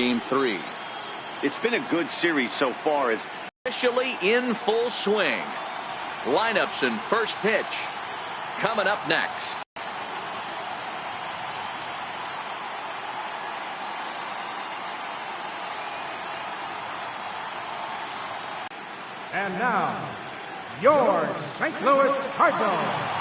Game 3. It's been a good series so far. As officially in full swing. Lineups and first pitch coming up next. And now, your St. Louis Cardinals.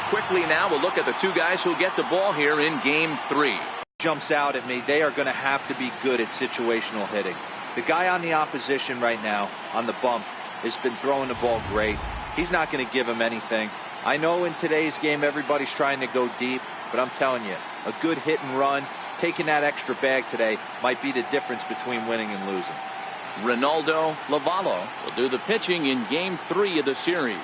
Quickly now, we'll look at the two guys who get the ball here in Game 3. Jumps out at me. They are going to have to be good at situational hitting. The guy on the opposition right now on the bump has been throwing the ball great. He's not going to give him anything. I know in today's game everybody's trying to go deep, but I'm telling you, a good hit and run, taking that extra bag today might be the difference between winning and losing. Ronaldo Lavallo will do the pitching in Game 3 of the series.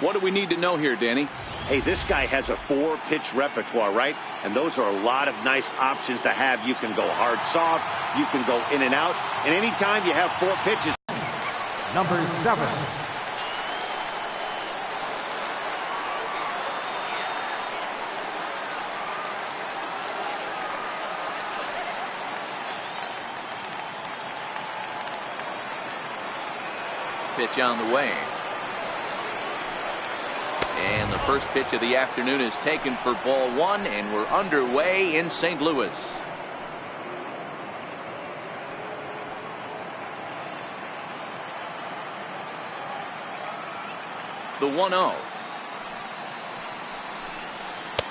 What do we need to know here, Danny? Hey, this guy has a 4-pitch repertoire, right? And those are a lot of nice options to have. You can go hard, soft. You can go in and out. And anytime you have 4 pitches. Number 7. Pitch on the way. And the first pitch of the afternoon is taken for ball 1, and we're underway in St. Louis. The 1-0.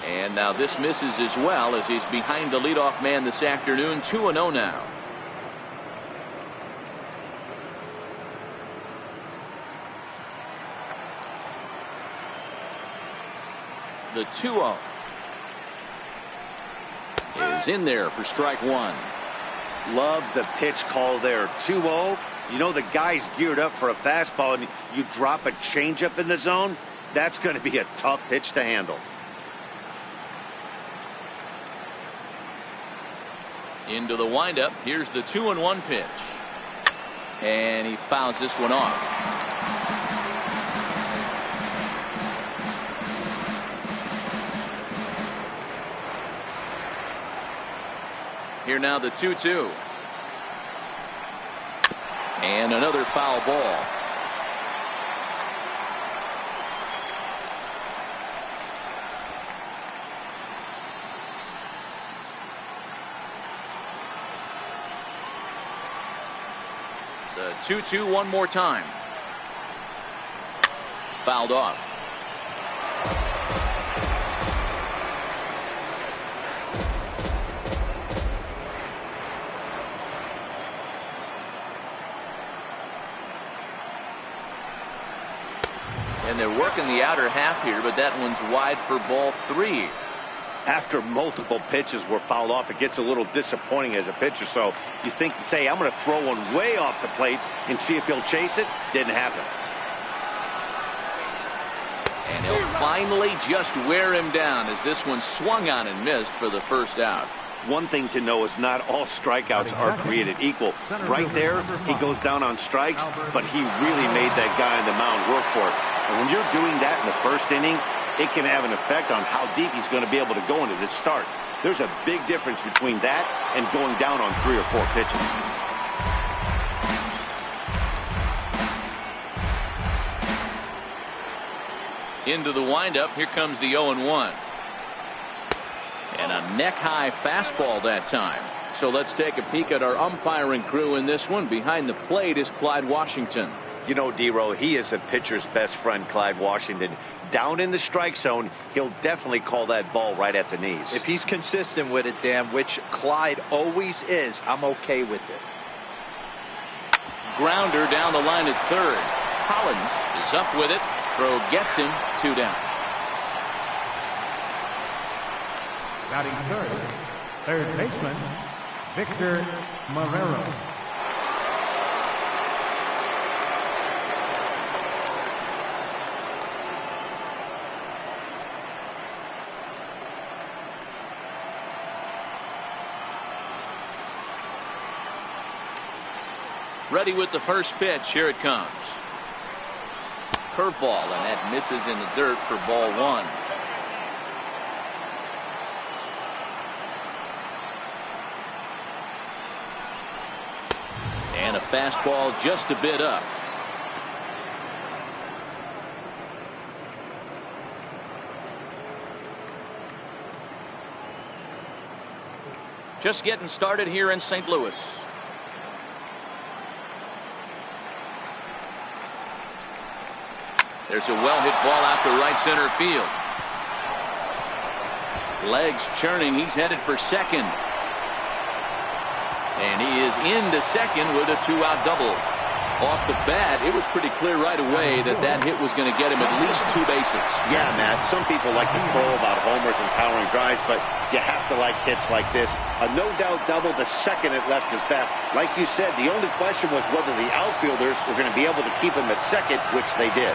And now this misses as well as he's behind the leadoff man this afternoon. 2-0 now. The 2-0 is in there for strike 1. Love the pitch call there. 2-0. You know the guy's geared up for a fastball, and you drop a changeup in the zone. That's going to be a tough pitch to handle. Into the windup. Here's the 2-1 pitch. And he fouls this one off. Here now the 2-2. And another foul ball. The 2-2 one more time. Fouled off. And they're working the outer half here, but that one's wide for ball 3. After multiple pitches were fouled off, it gets a little disappointing as a pitcher. So you think, say, I'm going to throw one way off the plate and see if he'll chase it. Didn't happen. And he'll finally just wear him down as this one swung on and missed for the first out. One thing to know is not all strikeouts are created equal. Right there, he goes down on strikes, but he really made that guy on the mound work for it. And when you're doing that in the first inning, it can have an effect on how deep he's going to be able to go into this start. There's a big difference between that and going down on 3 or 4 pitches. Into the windup. Here comes the 0-1. And a neck-high fastball that time. So let's take a peek at our umpiring crew in this one. Behind the plate is Clyde Washington. You know, D-Row, he is a pitcher's best friend, Clyde Washington. Down in the strike zone, he'll definitely call that ball right at the knees. If he's consistent with it, Dan, which Clyde always is, I'm okay with it. Grounder down the line at third. Collins is up with it. Throw gets him. 2 down. Batting third baseman, Victor Marrero. Ready with the first pitch. Here it comes. Curveball, and that misses in the dirt for ball one. And a fastball just a bit up. Just getting started here in St. Louis. There's a well-hit ball out to right center field. Legs churning. He's headed for second. And he is into second with a two-out double. Off the bat, it was pretty clear right away that that hit was going to get him at least 2 bases. Yeah, Matt, some people like to crow about homers and powering drives, but you have to like hits like this. A no-doubt double the second it left his bat. Like you said, the only question was whether the outfielders were going to be able to keep him at second, which they did.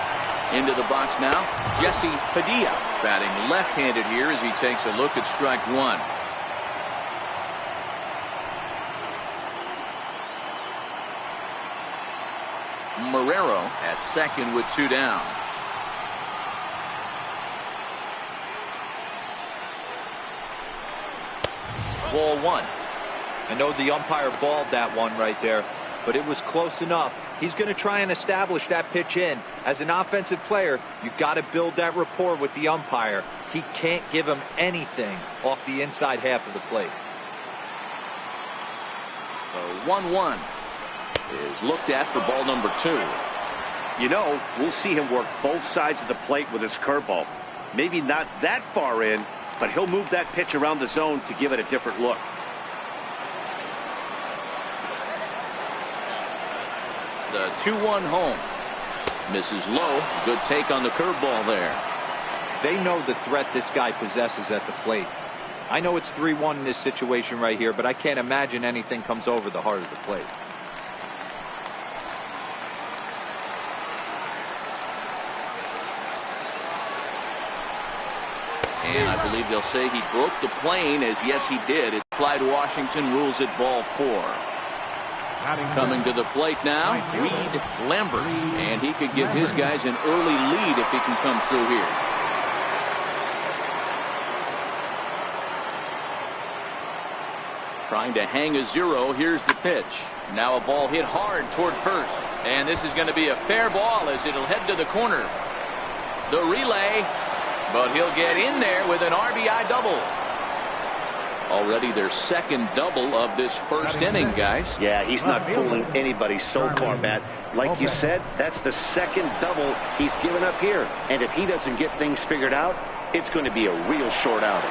Into the box now, Jesse Padilla, batting left-handed here as he takes a look at strike one. Marrero at second with 2 down. Ball one. I know the umpire balled that one right there, but it was close enough. He's going to try and establish that pitch in. As an offensive player, you got to build that rapport with the umpire. He can't give him anything off the inside half of the plate. The 1-1 is looked at for ball number 2. You know, we'll see him work both sides of the plate with his curveball. Maybe not that far in, but he'll move that pitch around the zone to give it a different look. The 2-1 home. Misses low. Good take on the curveball there. They know the threat this guy possesses at the plate. I know it's 3-1 in this situation right here, but I can't imagine anything comes over the heart of the plate. And I believe they'll say he broke the plane, as yes he did. It's Clyde Washington rules it ball 4. Coming to the plate now, Reed Lambert, and he could give his guys an early lead if he can come through here. Trying to hang a 0. Here's the pitch. Now a ball hit hard toward first, and this is going to be a fair ball as it'll head to the corner. The relay, but he'll get in there with an RBI double. Already their second double of this first inning, guys. Yeah, he's not fooling anybody so far, Matt. Like you said, that's the second double he's given up here. And if he doesn't get things figured out, it's going to be a real short outing.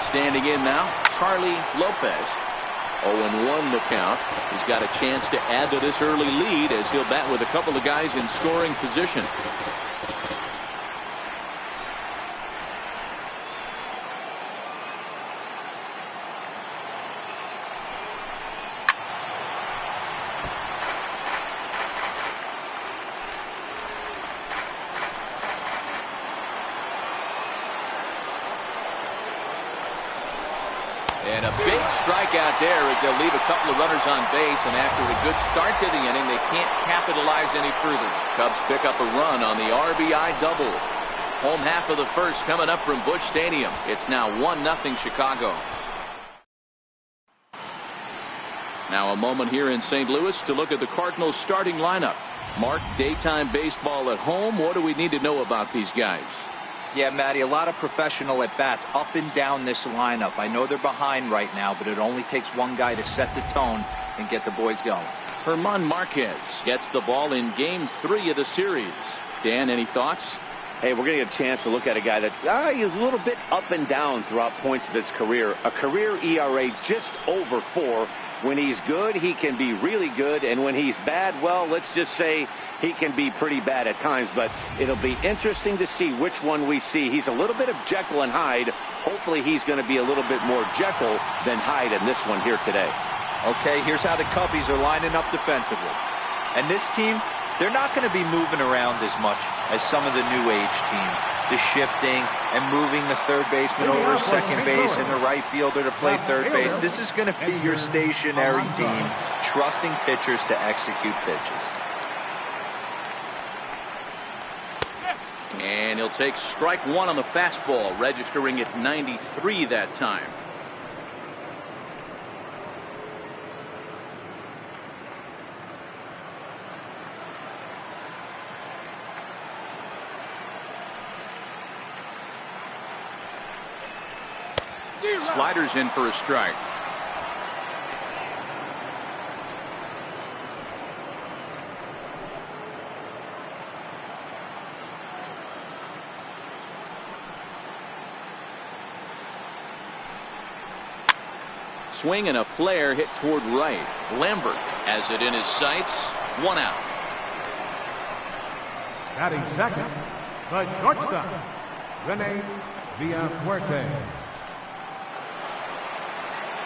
Standing in now, Charlie Lopez. 0-1 the count. He's got a chance to add to this early lead as he'll bat with a couple of guys in scoring position. And a big strikeout there as they'll leave a couple of runners on base, and after a good start to the inning, they can't capitalize any further. Cubs pick up a run on the RBI double. Home half of the first coming up from Busch Stadium. It's now 1-0 Chicago. Now a moment here in St. Louis to look at the Cardinals starting lineup. Mark, daytime baseball at home. What do we need to know about these guys? Yeah, Matty, a lot of professional at-bats up and down this lineup. I know they're behind right now, but it only takes one guy to set the tone and get the boys going. German Marquez gets the ball in Game 3 of the series. Dan, any thoughts? Hey, we're going to get a chance to look at a guy that he's a little bit up and down throughout points of his career. A career ERA just over 4. When he's good, he can be really good, and when he's bad, well, let's just say he can be pretty bad at times, but it'll be interesting to see which one we see. He's a little bit of Jekyll and Hyde. Hopefully he's going to be a little bit more Jekyll than Hyde in this one here today. Okay, here's how the Cubbies are lining up defensively. And this team, they're not going to be moving around as much as some of the new age teams. The shifting and moving the third baseman over to second base and the right fielder to play third base. This is going to be your stationary team, trusting pitchers to execute pitches. And he'll take strike one on the fastball, registering at 93 that time. Sliders in for a strike. Swing and a flare hit toward right. Lambert has it in his sights. 1 out. Batting second, the shortstop, Rene Villafuerte.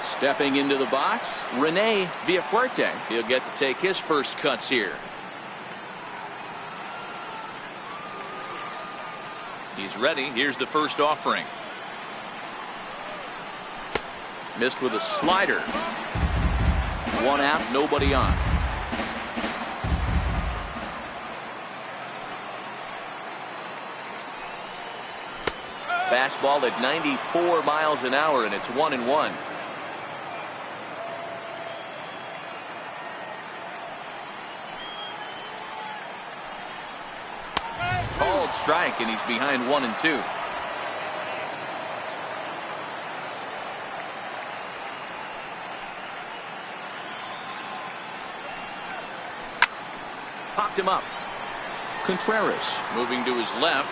Stepping into the box, Rene Villafuerte. He'll get to take his first cuts here. He's ready. Here's the first offering. Missed with a slider. 1 out, nobody on. Fastball at 94 miles an hour, and it's 1-1. Called strike, and he's behind 1-2. Popped him up. Contreras moving to his left,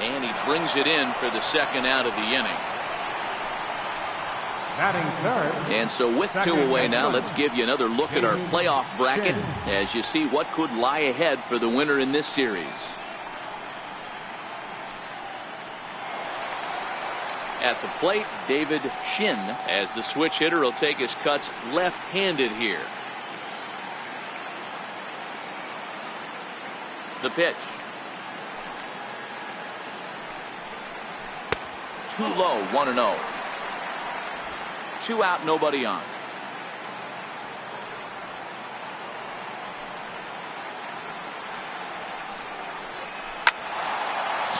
and he brings it in for the second out of the inning. Batting third. And so with 2 away now, let's give you another look at our playoff bracket as you see what could lie ahead for the winner in this series. At the plate, David Shin, as the switch hitter, will take his cuts left-handed here. The pitch. Too low, 1-0. 2 out, nobody on.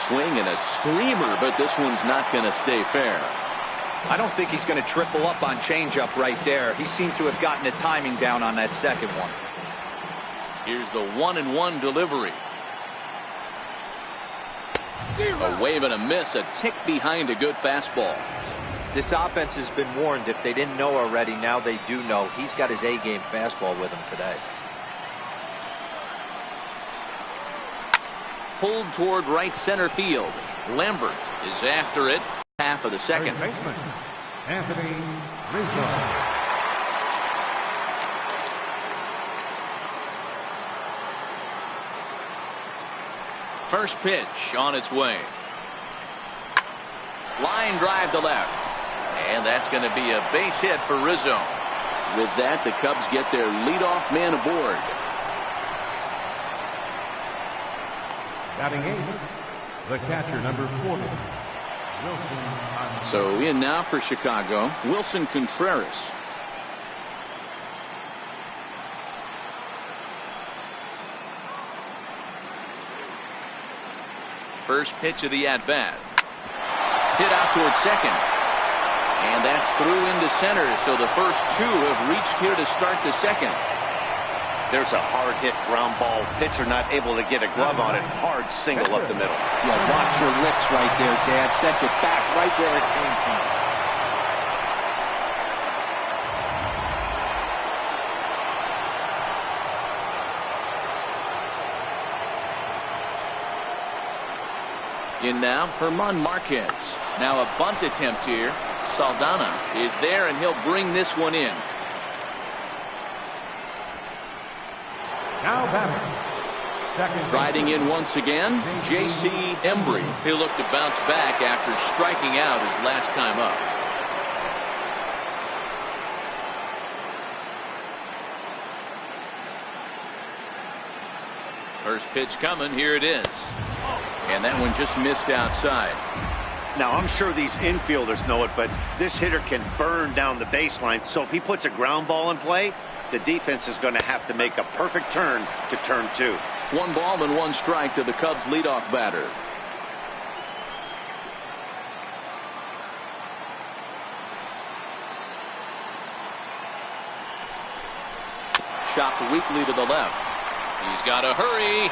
Swing and a screamer, but this one's not going to stay fair. I don't think he's going to triple up on changeup right there. He seemed to have gotten the timing down on that second one. Here's the 1-1 delivery. A wave and a miss, a tick behind a good fastball. This offense has been warned. If they didn't know already, now they do know. He's got his A-game fastball with him today. Pulled toward right center field. Lambert is after it. Half of the second. Third baseman, Anthony Rizzo. First pitch on its way. Line drive to left. And that's going to be a base hit for Rizzo. With that, the Cubs get their leadoff man aboard. Batting eighth, the catcher, number 40, Wilson. So in now for Chicago, Wilson Contreras. First pitch of the at-bat. Hit out toward second. And that's through into center. So the first 2 have reached here to start the second. There's a hard hit ground ball. Pitcher not able to get a glove on it. Hard single up the middle. Yeah, watch your lips right there, Dad. Sent it back right where it came from. In now, Herman Marquez. Now a bunt attempt here. Saldana is there, and he'll bring this one in. Now batting. Second. Riding in once again, J.C. Embry. He'll look to bounce back after striking out his last time up. First pitch coming. Here it is. And that one just missed outside. Now, I'm sure these infielders know it, but this hitter can burn down the baseline. So if he puts a ground ball in play, the defense is going to have to make a perfect turn to turn 2. 1 ball and 1 strike to the Cubs leadoff batter. Chopped weakly to the left. He's got to hurry.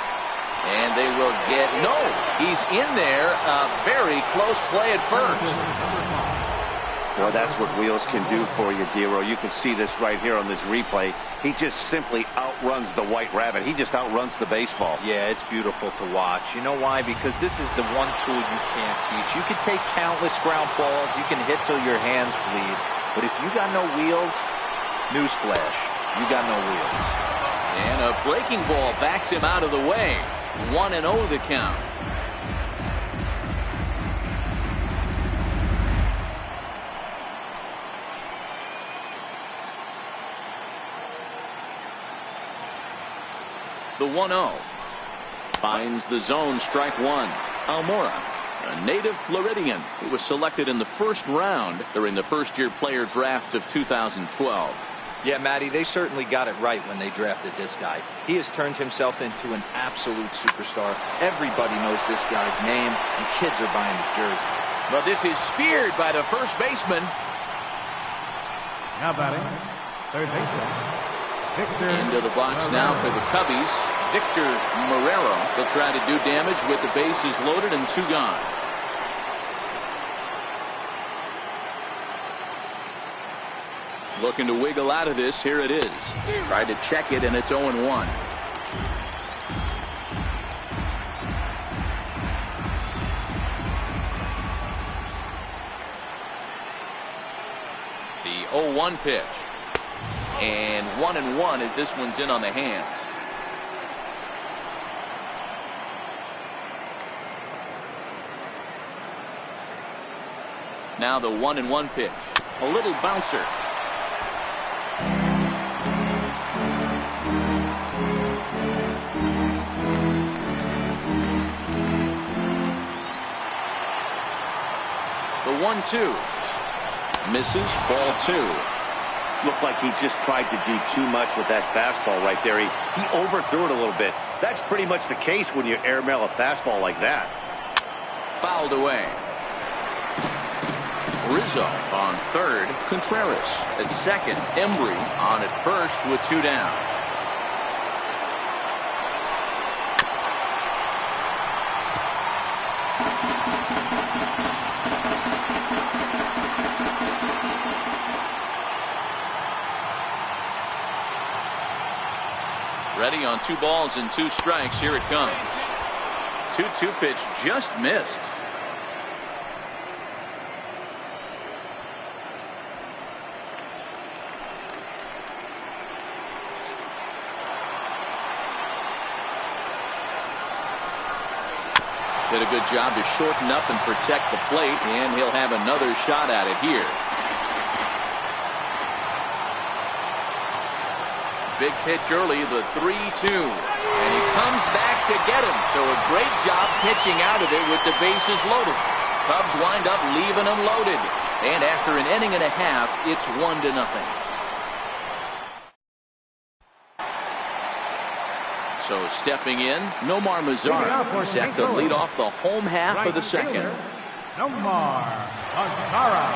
And they will get, no, he's in there. Very close play at first. Well, that's what Wheels can do for you, Dero. You can see this right here on this replay. He just simply outruns the White Rabbit. He just outruns the baseball. Yeah, it's beautiful to watch. You know why? Because this is the one tool you can't teach. You can take countless ground balls. You can hit till your hands bleed. But if you got no wheels, newsflash, you got no wheels. And a breaking ball backs him out of the way. 1-0 the count. The 1-0 finds the zone. Strike 1. Almora, a native Floridian who was selected in the first round during the first-year player draft of 2012. Yeah, Matty, they certainly got it right when they drafted this guy. He has turned himself into an absolute superstar. Everybody knows this guy's name, and kids are buying his jerseys. But this is speared by the first baseman. Now batting, third baseman, Victor. Into the box now for the Cubbies. Victor Marrero will try to do damage with the bases loaded and 2 gone. Looking to wiggle out of this. Here it is. Tried to check it, and it's 0-1. The 0-1 pitch. And 1-1 as this one's in on the hands. Now the 1-1 pitch. A little bouncer. The 1-2 misses. Ball 2. Looked like he just tried to do too much with that fastball right there. He overthrew it a little bit. That's pretty much the case when you airmail a fastball like that. Fouled away. Rizzo on third. Contreras at second. Embry on at first with 2 down. Ready on 2 balls and 2 strikes. Here it comes. 2-2 pitch just missed. Did a good job to shorten up and protect the plate, and he'll have another shot at it here. Big pitch early, the 3-2. And he comes back to get him. So a great job pitching out of it with the bases loaded. Cubs wind up leaving them loaded. And after an inning and a half, it's 1-0. So stepping in, Nomar Mazara set to lead off the home half of the second. Nomar Mazara.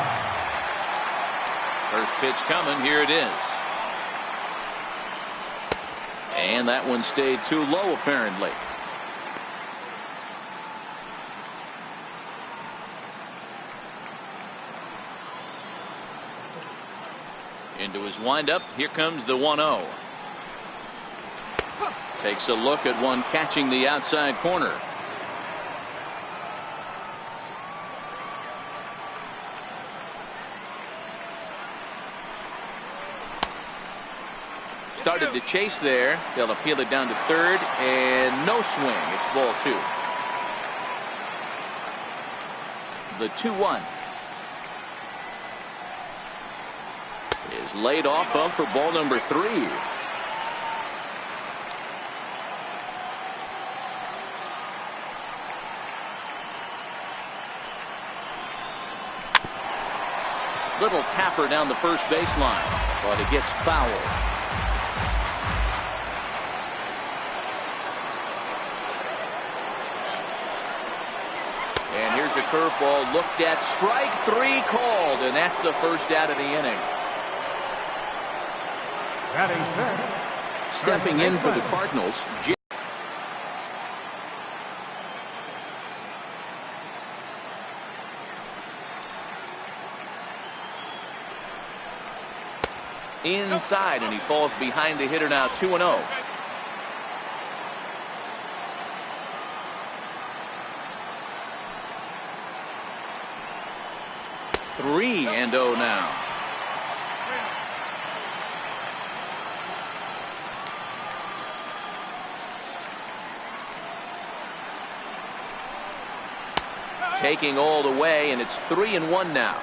First pitch coming. Here it is. And that one stayed too low, apparently. Into his windup. Here comes the 1-0. Takes a look at one catching the outside corner. Started to chase there. They'll appeal it down to third, and no swing. It's ball 2. The 2-1 is laid off of for ball number 3. Little tapper down the first baseline, but it gets fouled. And here's a curveball looked at. Strike 3 called, and that's the first out of the inning. Stepping in for the Cardinals, inside, and he falls behind the hitter now. 2-0. Three and 0 now. Taking all the way, and it's 3-1 now.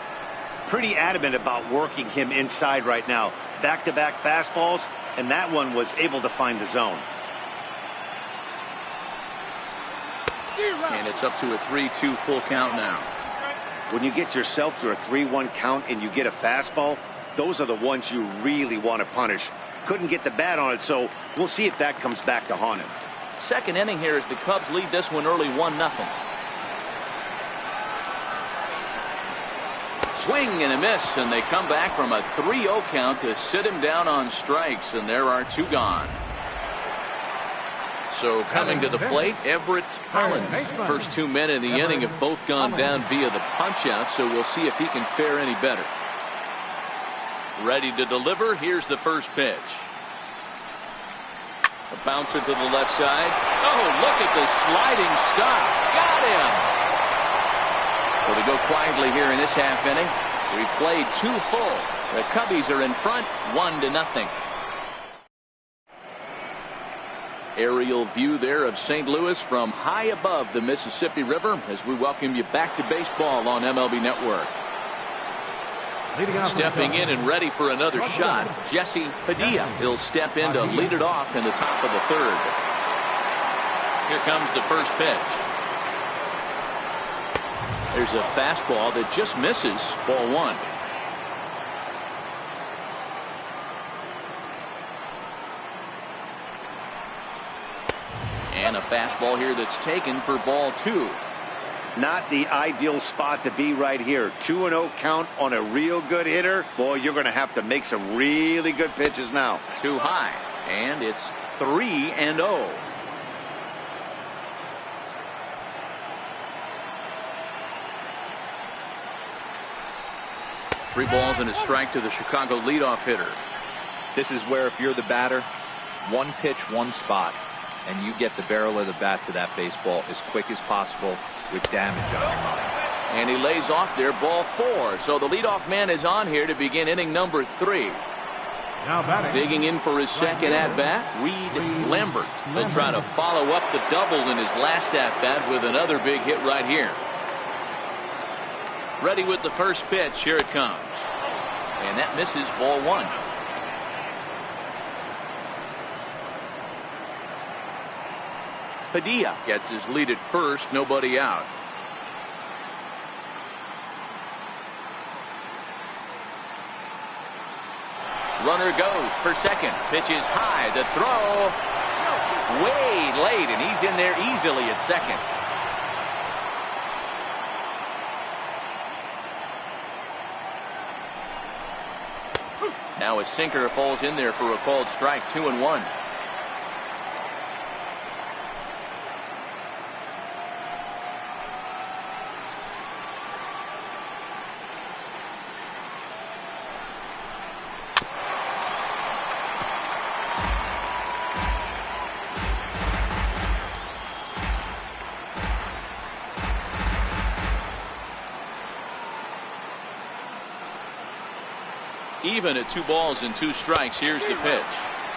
Pretty adamant about working him inside right now. Back-to-back fastballs, and that one was able to find the zone. And it's up to a 3-2 full count now. When you get yourself to a 3-1 count and you get a fastball, those are the ones you really want to punish. Couldn't get the bat on it, so we'll see if that comes back to haunt him. Second inning here as the Cubs lead this one early 1-0. Swing and a miss, and they come back from a 3-0 count to sit him down on strikes, and there are 2 gone. So coming to the plate, Everett Collins. First 2 men in the inning have both gone down via the punch-out, so we'll see if he can fare any better. Ready to deliver. Here's the first pitch. A bouncer to the left side. Oh, look at the sliding stop. Got him. So they go quietly here in this half inning. We played 2 full. The Cubbies are in front 1-0. Aerial view there of St. Louis from high above the Mississippi River as we welcome you back to baseball on MLB Network. Stepping in and ready for another shot, Jesse Padilla. He'll step in to lead it off in the top of the 3rd. Here comes the first pitch. There's a fastball that just misses. Ball 1. And a fastball here that's taken for ball 2. Not the ideal spot to be right here. 2-0 count on a real good hitter. Boy, you're going to have to make some really good pitches now. Too high, and it's 3-0. Three balls and a strike to the Chicago leadoff hitter. This is where if you're the batter, 1 pitch, 1 spot, and you get the barrel of the bat to that baseball as quick as possible with damage on your mind. And he lays off there, ball 4. So the leadoff man is on here to begin inning number 3. Now batting. Digging in for his second at-bat, Reed Lambert. He'll try to follow up the double in his last at-bat with another big hit right here. Ready with the first pitch. Here it comes. And that misses, ball 1. Padilla gets his lead at first, nobody out. Runner goes for second. Pitch is high. The throw way late, and he's in there easily at second. Now a sinker falls in there for a called strike. 2-1. Even at 2 balls and 2 strikes. Here's the pitch.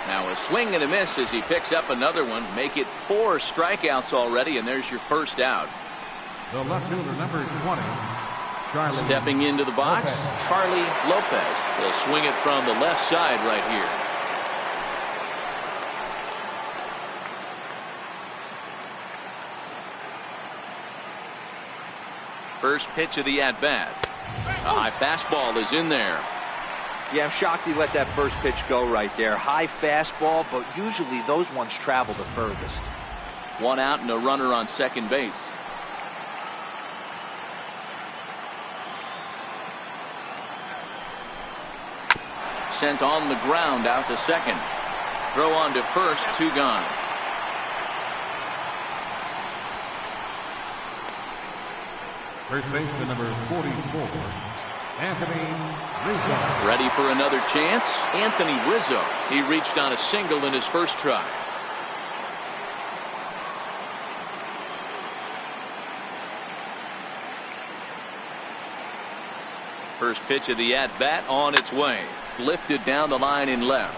Now a swing and a miss as he picks up another one. Make it 4 strikeouts already, and there's your first out. The left fielder, number 20, Charlie. Stepping into the box, Charlie Lopez. He'll swing it from the left side right here. First pitch of the at-bat. A high fastball is in there. Yeah, I'm shocked he let that first pitch go right there. High fastball, but usually those ones travel the furthest. One out and a runner on second base. Sent on the ground out to second. Throw on to first, 2 gone. First baseman number 44, Anthony Rizzo. Ready for another chance? Anthony Rizzo. He reached on a single in his first try. First pitch of the at-bat on its way. Lifted down the line in left.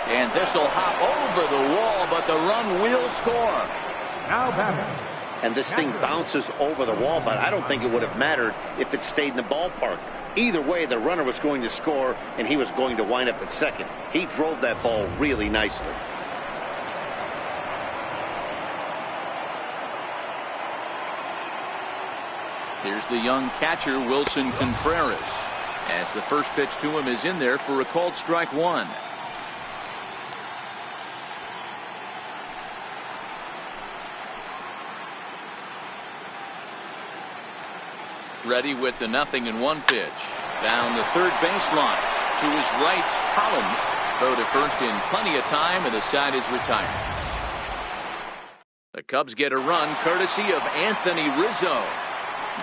And this will hop over the wall, but the run will score. Now batting. And this thing bounces over the wall, but I don't think it would have mattered if it stayed in the ballpark. Either way, the runner was going to score, and he was going to wind up at second. He drove that ball really nicely. Here's the young catcher, Wilson Contreras, as the first pitch to him is in there for a called strike 1. Ready with the 0-1 pitch. Down the third baseline. To his right, Collins. Throw to first in plenty of time, and the side is retired. The Cubs get a run courtesy of Anthony Rizzo.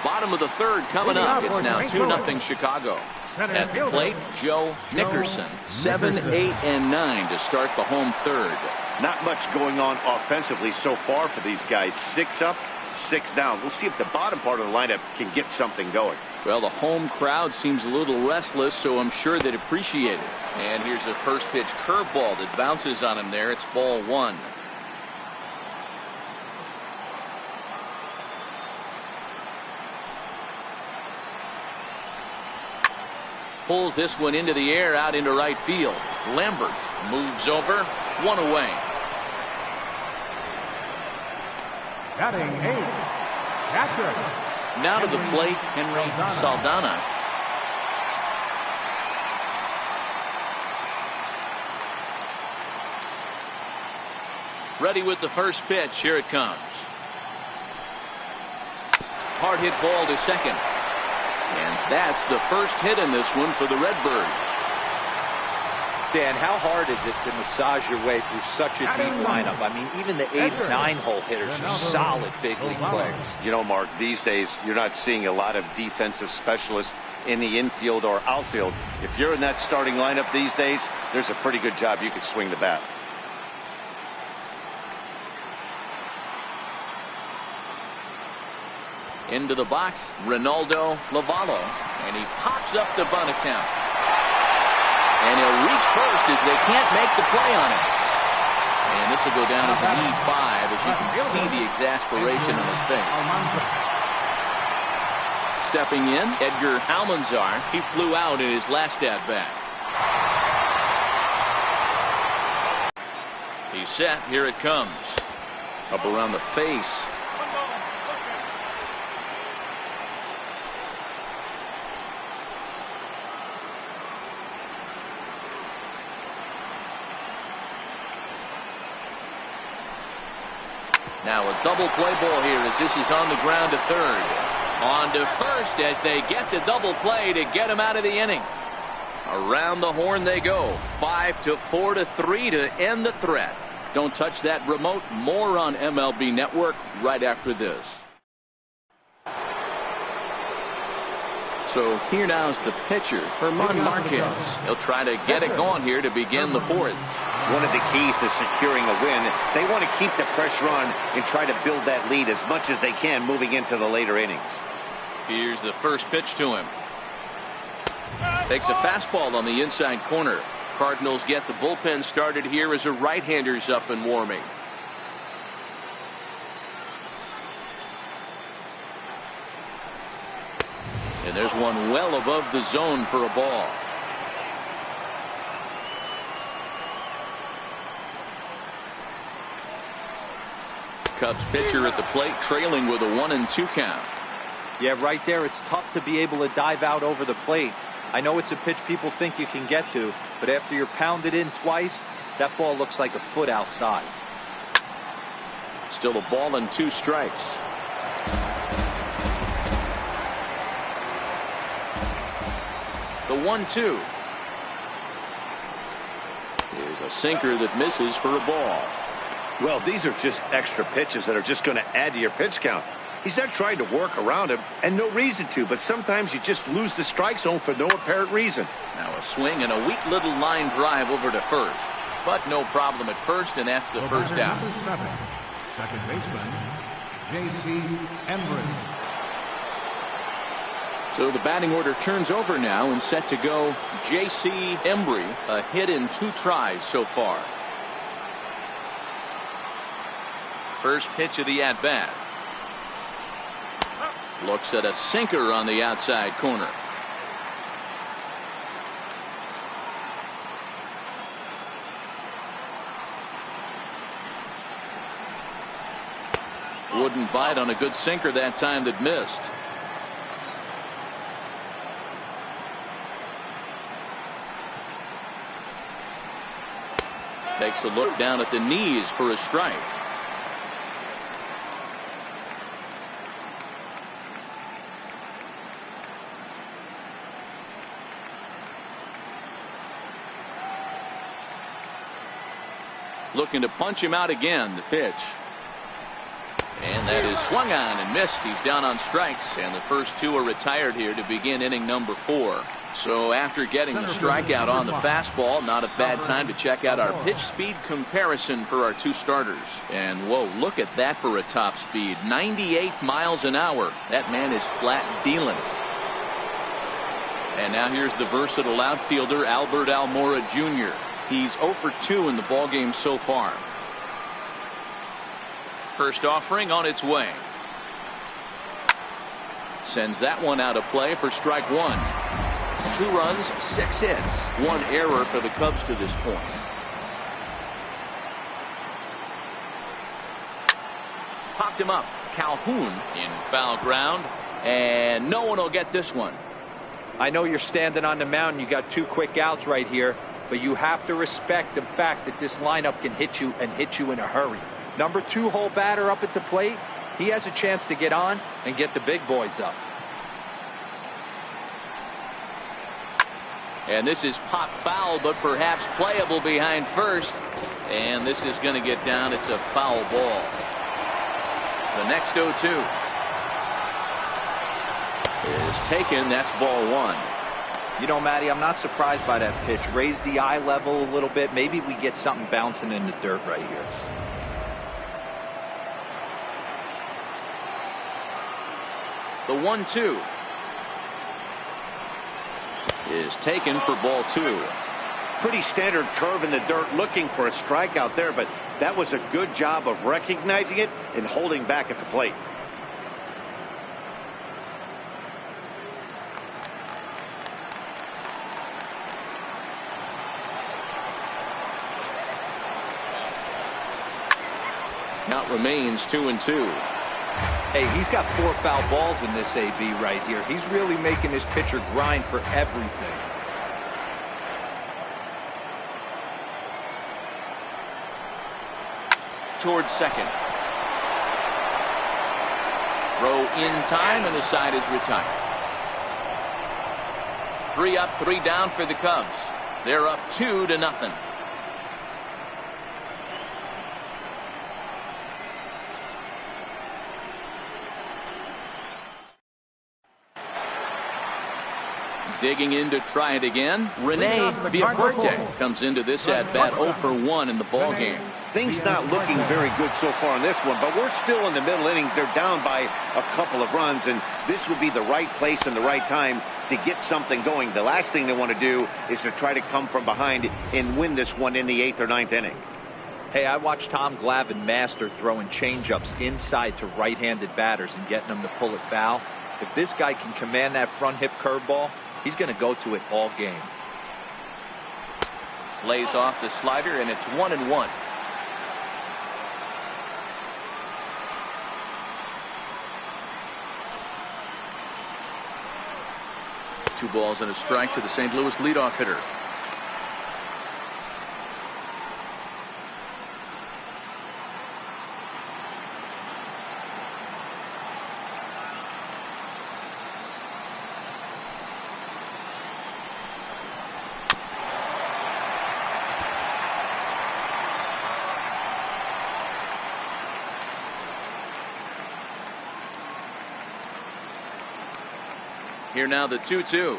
Bottom of the third coming up. It's now 2-0 Chicago. At the plate, Joe Nickerson. 7, 8, and 9 to start the home third. Not much going on offensively so far for these guys. 6 up, 6 down. We'll see if the bottom part of the lineup can get something going. Well, the home crowd seems a little restless, so I'm sure they'd appreciate it. And here's a first pitch curveball that bounces on him there. It's ball 1. Pulls this one into the air out into right field. Lambert moves over. 1 away. Batting 8, catcher. Now to the plate, Henry Saldana. Ready with the first pitch. Here it comes. Hard hit ball to second. And that's the first hit in this one for the Redbirds. Dan, how hard is it to massage your way through such a deep lineup? I mean, even the 8 and 9 hole hitters are solid big league players. You know, Mark, these days you're not seeing a lot of defensive specialists in the infield or outfield. If you're in that starting lineup these days, there's a pretty good job you could swing the bat. Into the box, Ronaldo Lavallo, and he pops up the bunt attempt. And he'll reach first as they can't make the play on it. And this will go down as an E5 as you can see the exasperation on his face. Stepping in, Edgar Almanzar. He flew out in his last at-bat. He's set. Here it comes. Up around the face. Now a double play ball here as this is on the ground to third. On to first as they get the double play to get him out of the inning. Around the horn they go. 5-4-3 to end the threat. Don't touch that remote. More on MLB Network right after this. So here now's the pitcher, Herman Marquez. He'll try to get it going here to begin the fourth. One of the keys to securing a win, they want to keep the pressure on and try to build that lead as much as they can moving into the later innings. Here's the first pitch to him. Takes a fastball on the inside corner. Cardinals get the bullpen started here as a right-hander's up and warming. And there's one well above the zone for a ball. Cubs pitcher at the plate trailing with a 1-2 count. Yeah, right there, it's tough to be able to dive out over the plate. I know it's a pitch people think you can get to, but after you're pounded in twice, that ball looks like a foot outside. Still a ball and 2 strikes. The 1-2 is a sinker that misses for a ball. Well, these are just extra pitches that are just going to add to your pitch count. He's not trying to work around him, and no reason to, but sometimes you just lose the strike zone for no apparent reason. Now a swing and a weak little line drive over to first, but no problem at first, and that's the first out. Second baseman, J.C. Embry. So the batting order turns over now, and set to go J.C. Embry, a hit in 2 tries so far. First pitch of the at-bat. Looks at a sinker on the outside corner. Wouldn't bite on a good sinker that time that missed. Takes a look down at the knees for a strike. Looking to punch him out again. The pitch. And that is swung on and missed. He's down on strikes, and the first 2 are retired here to begin inning number 4. So after getting the strikeout on the fastball, not a bad time to check out our pitch speed comparison for our 2 starters. And whoa, look at that for a top speed. 98 miles an hour. That man is flat dealing. And now here's the versatile outfielder, Albert Almora Jr. He's 0 for 2 in the ballgame so far. First offering on its way. Sends that one out of play for strike 1. 2 runs, 6 hits, 1 error for the Cubs to this point. Popped him up. Calhoun in foul ground, and no one will get this one. I know you're standing on the mound. You got 2 quick outs right here, but you have to respect the fact that this lineup can hit you and hit you in a hurry. Number 2 hole batter up at the plate. He has a chance to get on and get the big boys up. And this is pop foul, but perhaps playable behind first. And this is going to get down. It's a foul ball. The next 0-2 is taken. That's ball 1. You know, Matty, I'm not surprised by that pitch. Raise the eye level a little bit. Maybe we get something bouncing in the dirt right here. The 1-2 is taken for ball 2. Pretty standard curve in the dirt, looking for a strikeout there, but that was a good job of recognizing it and holding back at the plate. Count remains 2-2. Hey, he's got 4 foul balls in this AB right here. He's really making his pitcher grind for everything. Towards second. Throw in time, and the side is retired. 3 up, 3 down for the Cubs. They're up 2-0. Digging in to try it again. Rene Villafuerte comes into this at bat 0 for 1 in the ball game. Things not looking very good so far in this one, but we're still in the middle innings. They're down by a couple of runs, and this would be the right place and the right time to get something going. The last thing they want to do is to try to come from behind and win this one in the 8th or 9th inning. Hey, I watched Tom Glavine master throwing changeups inside to right-handed batters and getting them to pull it foul. If this guy can command that front hip curveball, he's going to go to it all game. Lays off the slider, and it's 1-1. 2 balls and a strike to the St. Louis leadoff hitter. Here now the 2-2.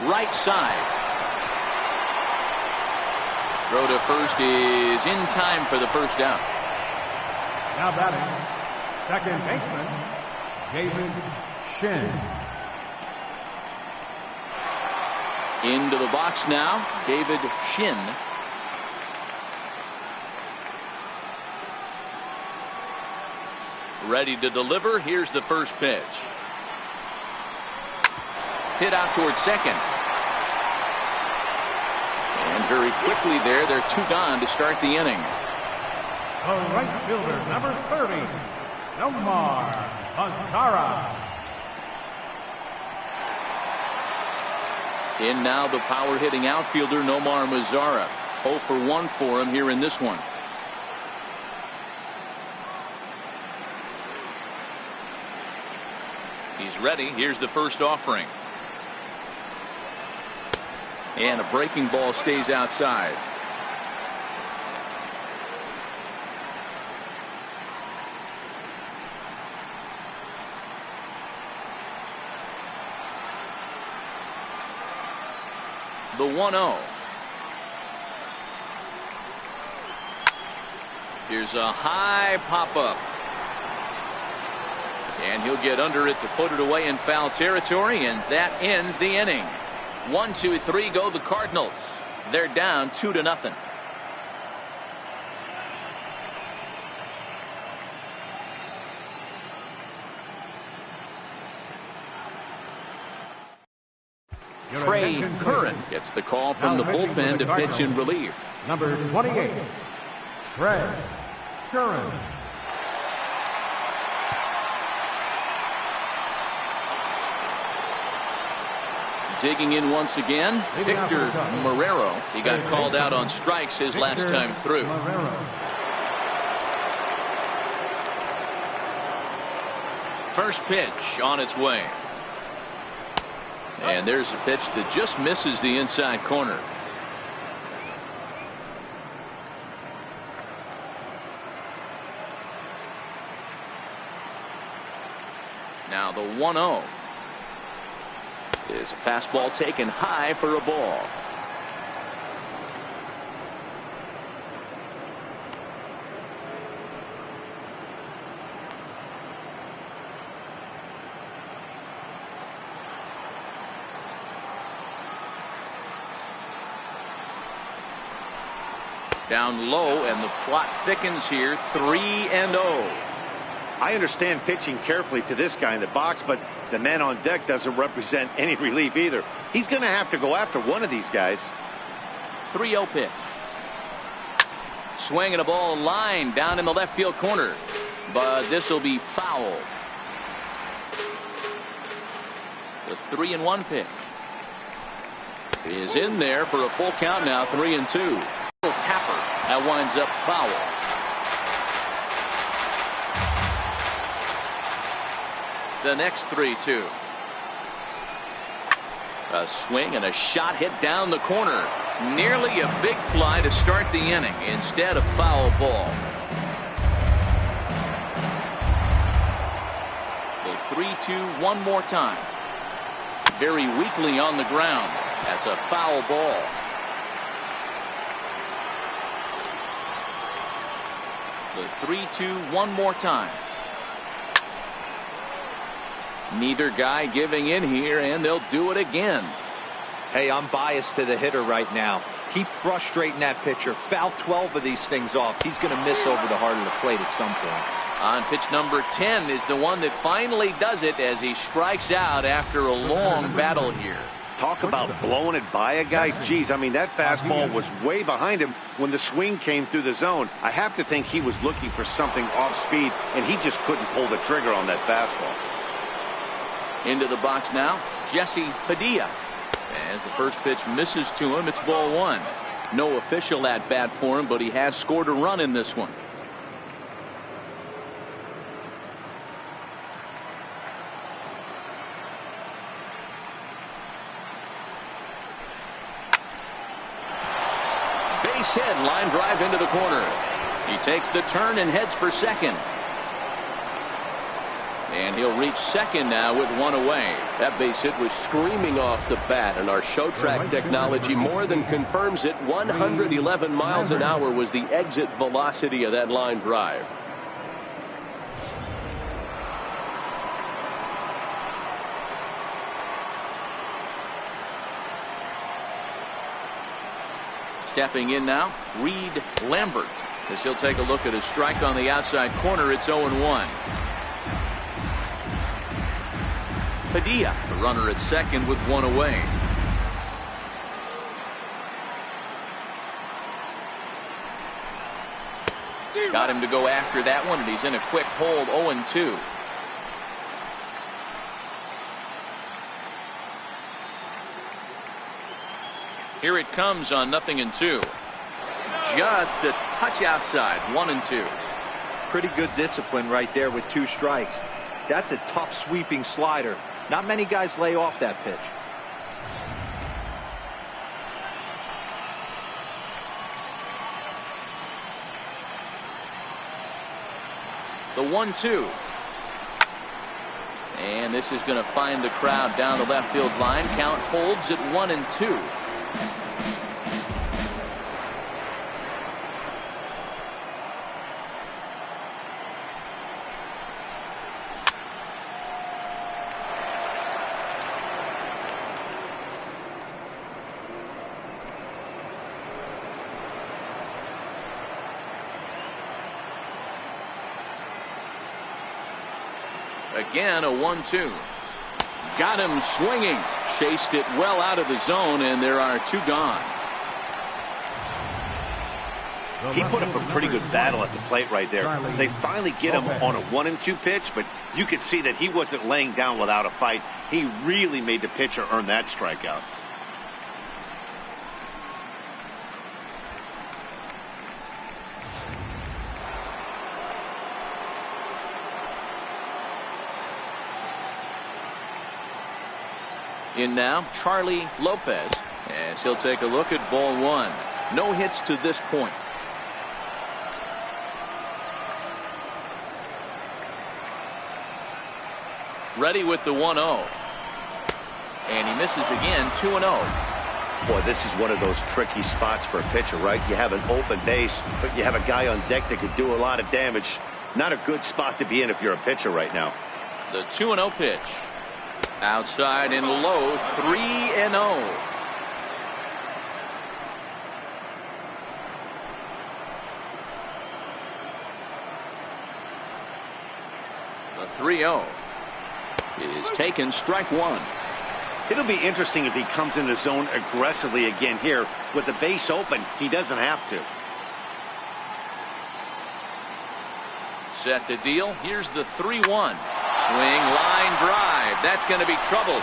Right side. Throw to first is in time for the first out. Now batting, second baseman, David Shin. Into the box now, David Shin. Ready to deliver. Here's the first pitch. Hit out towards second. And very quickly there, they're 2 gone to start the inning. The right fielder, number 30, Nomar Mazara. In now the power hitting outfielder Nomar Mazara. 0 for 1 for him here in this one. He's ready. Here's the first offering. And a breaking ball stays outside. The 1-0. Here's a high pop-up. And he'll get under it to put it away in foul territory, and that ends the inning. 1, 2, 3 go the Cardinals. They're down 2-0. Trey Curran gets the call from the bullpen to pitch in relief. Number 28, Trey Curran. Digging in once again, Victor Marrero. He got called out on strikes his last time through. First pitch on its way. And there's a pitch that just misses the inside corner. Now the 1-0. Is a fastball taken high for a ball. Down low, and the plot thickens here. 3-0. I understand pitching carefully to this guy in the box, but the man on deck doesn't represent any relief either. He's going to have to go after one of these guys. 3-0 pitch. Swinging a ball line down in the left field corner, but this will be foul. The 3-1 pitch is in there for a full count now. 3-2. Tapper. That winds up foul. The next 3-2. A swing and a shot hit down the corner. Nearly a big fly to start the inning. Instead, a foul ball. The 3-2 one more time. Very weakly on the ground. That's a foul ball. The 3-2 one more time. Neither guy giving in here, and they'll do it again. Hey, I'm biased to the hitter right now. Keep frustrating that pitcher. Foul 12 of these things off. He's going to miss over the heart of the plate at some point. On pitch number 10 is the one that finally does it as he strikes out after a long battle here. Talk about blowing it by a guy. Geez, I mean, that fastball was way behind him when the swing came through the zone. I have to think he was looking for something off speed, and he just couldn't pull the trigger on that fastball. Into the box now, Jesse Padilla. As the first pitch misses to him, it's ball one. No official at bat for him, but he has scored a run in this one. Base hit, line drive into the corner. He takes the turn and heads for second. And he'll reach second now with one away. That base hit was screaming off the bat, and our show track technology more than confirms it. 111 miles an hour was the exit velocity of that line drive. Stepping in now, Reed Lambert. As he'll take a look at a strike on the outside corner, it's 0-1. Padilla, the runner at second with one away. Got him to go after that one, and he's in a quick hold. 0-2. Here it comes on 0-2. Just a touch outside. 1-2. Pretty good discipline right there with 2 strikes. That's a tough sweeping slider. Not many guys lay off that pitch. The 1-2. And this is going to find the crowd down the left field line. Count holds at 1-2. Again, a 1-2. Got him swinging. Chased it well out of the zone, and there are 2 gone. He put up a pretty good battle at the plate right there. They finally get him on a 1-2 pitch, but you could see that he wasn't laying down without a fight. He really made the pitcher earn that strikeout. In now, Charlie Lopez, as he'll take a look at ball one. No hits to this point. Ready with the 1-0. And he misses again. 2-0. Boy, this is one of those tricky spots for a pitcher, right? You have an open base, but you have a guy on deck that could do a lot of damage. Not a good spot to be in if you're a pitcher right now. The 2-0 pitch. Outside and low. 3-0. The 3-0 is taken. Strike one. It'll be interesting if he comes in the zone aggressively again here. With the base open, he doesn't have to. Set to deal. Here's the 3-1. Swing, line drive. That's going to be trouble.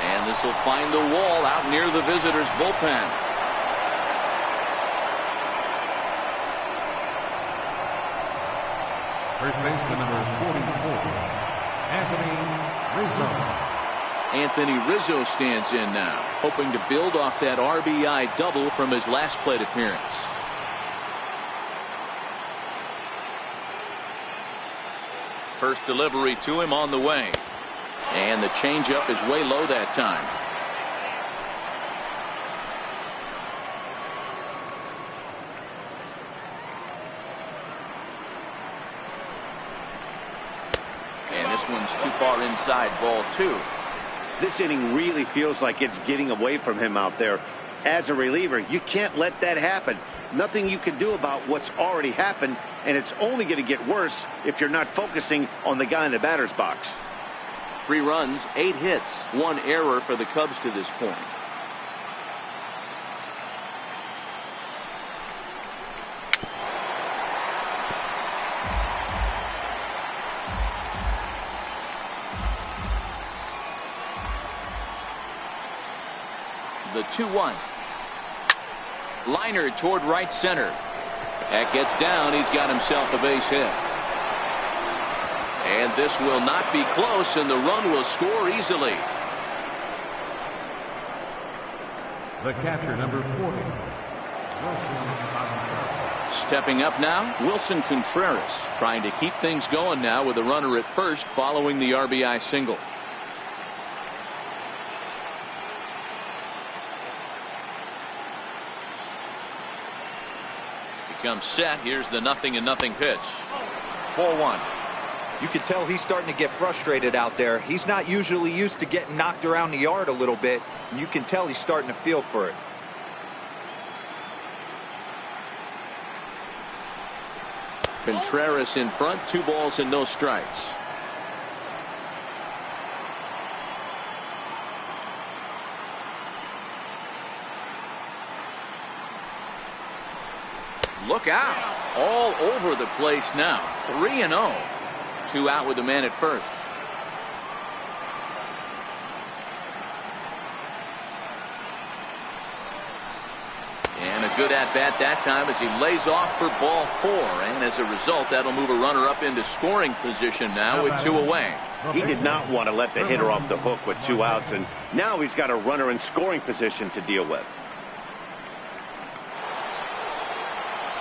And this will find the wall out near the visitors' bullpen. First baseman number 44, Anthony Rizzo. Anthony Rizzo stands in now, hoping to build off that RBI double from his last plate appearance. First delivery to him on the way. And the changeup is way low that time. And this one's too far inside. Ball two. This inning really feels like it's getting away from him out there. As a reliever, you can't let that happen. Nothing you can do about what's already happened, and it's only going to get worse if you're not focusing on the guy in the batter's box. 3 runs, 8 hits, 1 error for the Cubs to this point. The 2-1. Liner toward right center. That gets down. He's got himself a base hit. And this will not be close, and the run will score easily. The catcher, number 40. Stepping up now, Wilson Contreras, trying to keep things going now with a runner at first following the RBI single. Becomes set. Here's the 0-0 pitch. 4-1. You can tell he's starting to get frustrated out there. He's not usually used to getting knocked around the yard a little bit, and you can tell he's starting to feel for it. Contreras in front, 2 balls and no strikes. Look out. All over the place now. 3-0. 2 out with the man at first. And a good at-bat that time as he lays off for ball 4. And as a result, that'll move a runner up into scoring position now with 2 away. He did not want to let the hitter off the hook with 2 outs, and now he's got a runner in scoring position to deal with.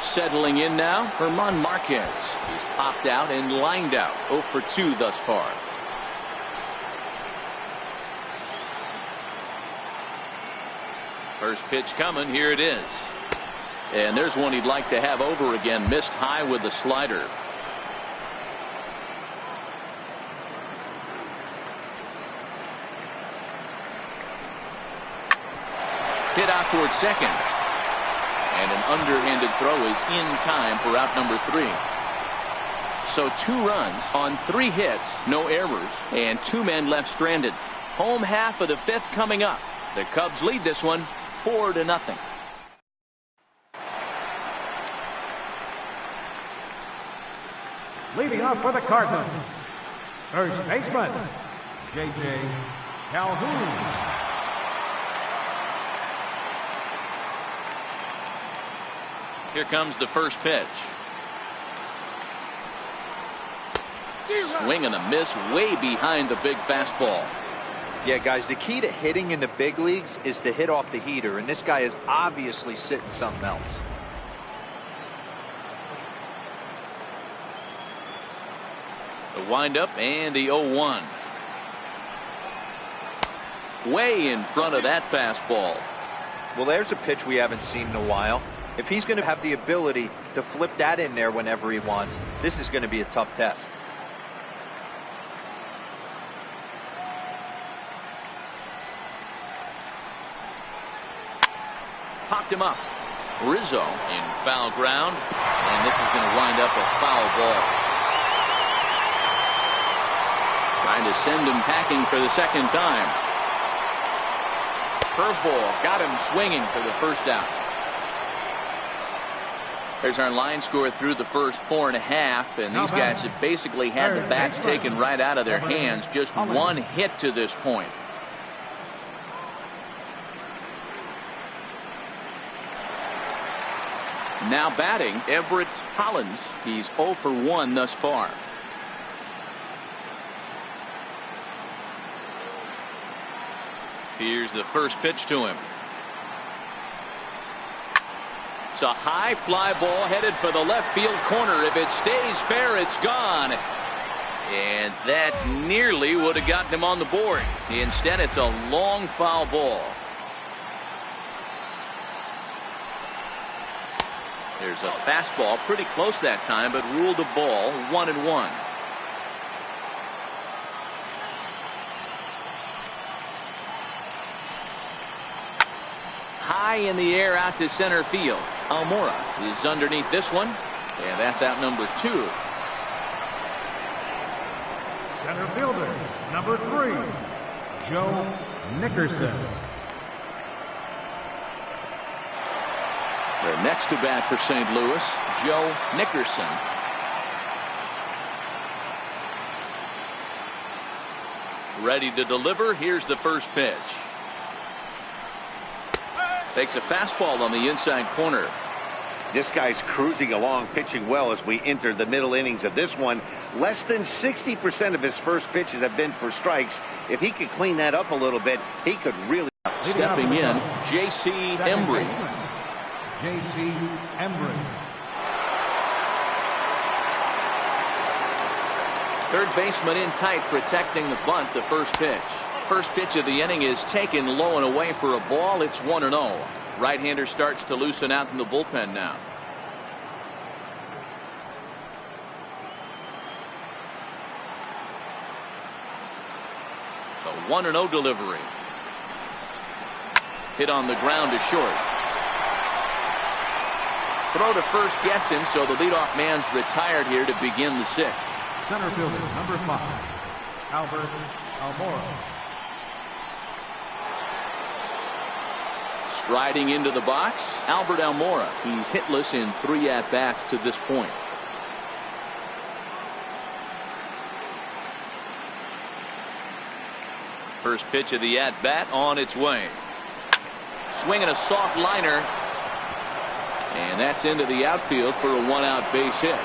Settling in now, German Marquez. He's popped out and lined out. 0 for 2 thus far. First pitch coming. Here it is. And there's one he'd like to have over again. Missed high with the slider. Hit out towards second. And an underhanded throw is in time for out number 3. So 2 runs on 3 hits, no errors, and 2 men left stranded. Home half of the 5th coming up. The Cubs lead this one 4-0. Leading off for the Cardinals, first baseman, J.J. Calhoun. Here comes the first pitch. Swing and a miss way behind the big fastball. Yeah, guys, the key to hitting in the big leagues is to hit off the heater, and this guy is obviously sitting something else. The windup and the 0-1. Way in front of that fastball. Well, there's a pitch we haven't seen in a while. If he's going to have the ability to flip that in there whenever he wants, this is going to be a tough test. Popped him up. Rizzo in foul ground, and this is going to wind up a foul ball. Trying to send him packing for the second time. Curveball got him swinging for the first out. There's our line score through the first 4.5, and these guys have basically had the bats taken right out of their hands. Just 1 hit to this point. Now batting, Everett Hollins. He's 0 for 1 thus far. Here's the first pitch to him. It's a high fly ball headed for the left field corner. If it stays fair, it's gone. And that nearly would have gotten him on the board. Instead, it's a long foul ball. There's a fastball pretty close that time, but ruled a ball. 1-1. High in the air out to center field. Almora is underneath this one, and that's out number 2. Center fielder, number 3, Joe Nickerson. Their next to bat for St. Louis, Joe Nickerson. Ready to deliver. Here's the first pitch. Takes a fastball on the inside corner. This guy's cruising along, pitching well as we enter the middle innings of this one. Less than 60% of his first pitches have been for strikes. If he could clean that up a little bit, he could really. Stepping in, J.C. Embry. J.C. Embry. Third baseman in tight, protecting the bunt. The first pitch. First pitch of the inning is taken low and away for a ball. It's 1-0. Right-hander starts to loosen out in the bullpen now. The 1-0 delivery. Hit on the ground to short. Throw to first gets him, so the leadoff man's retired here to begin the sixth. Center fielder, number 5, Albert Almora. Striding into the box, Albert Almora. He's hitless in 3 at-bats to this point. First pitch of the at-bat on its way. Swinging a soft liner. And that's into the outfield for a 1-out base hit.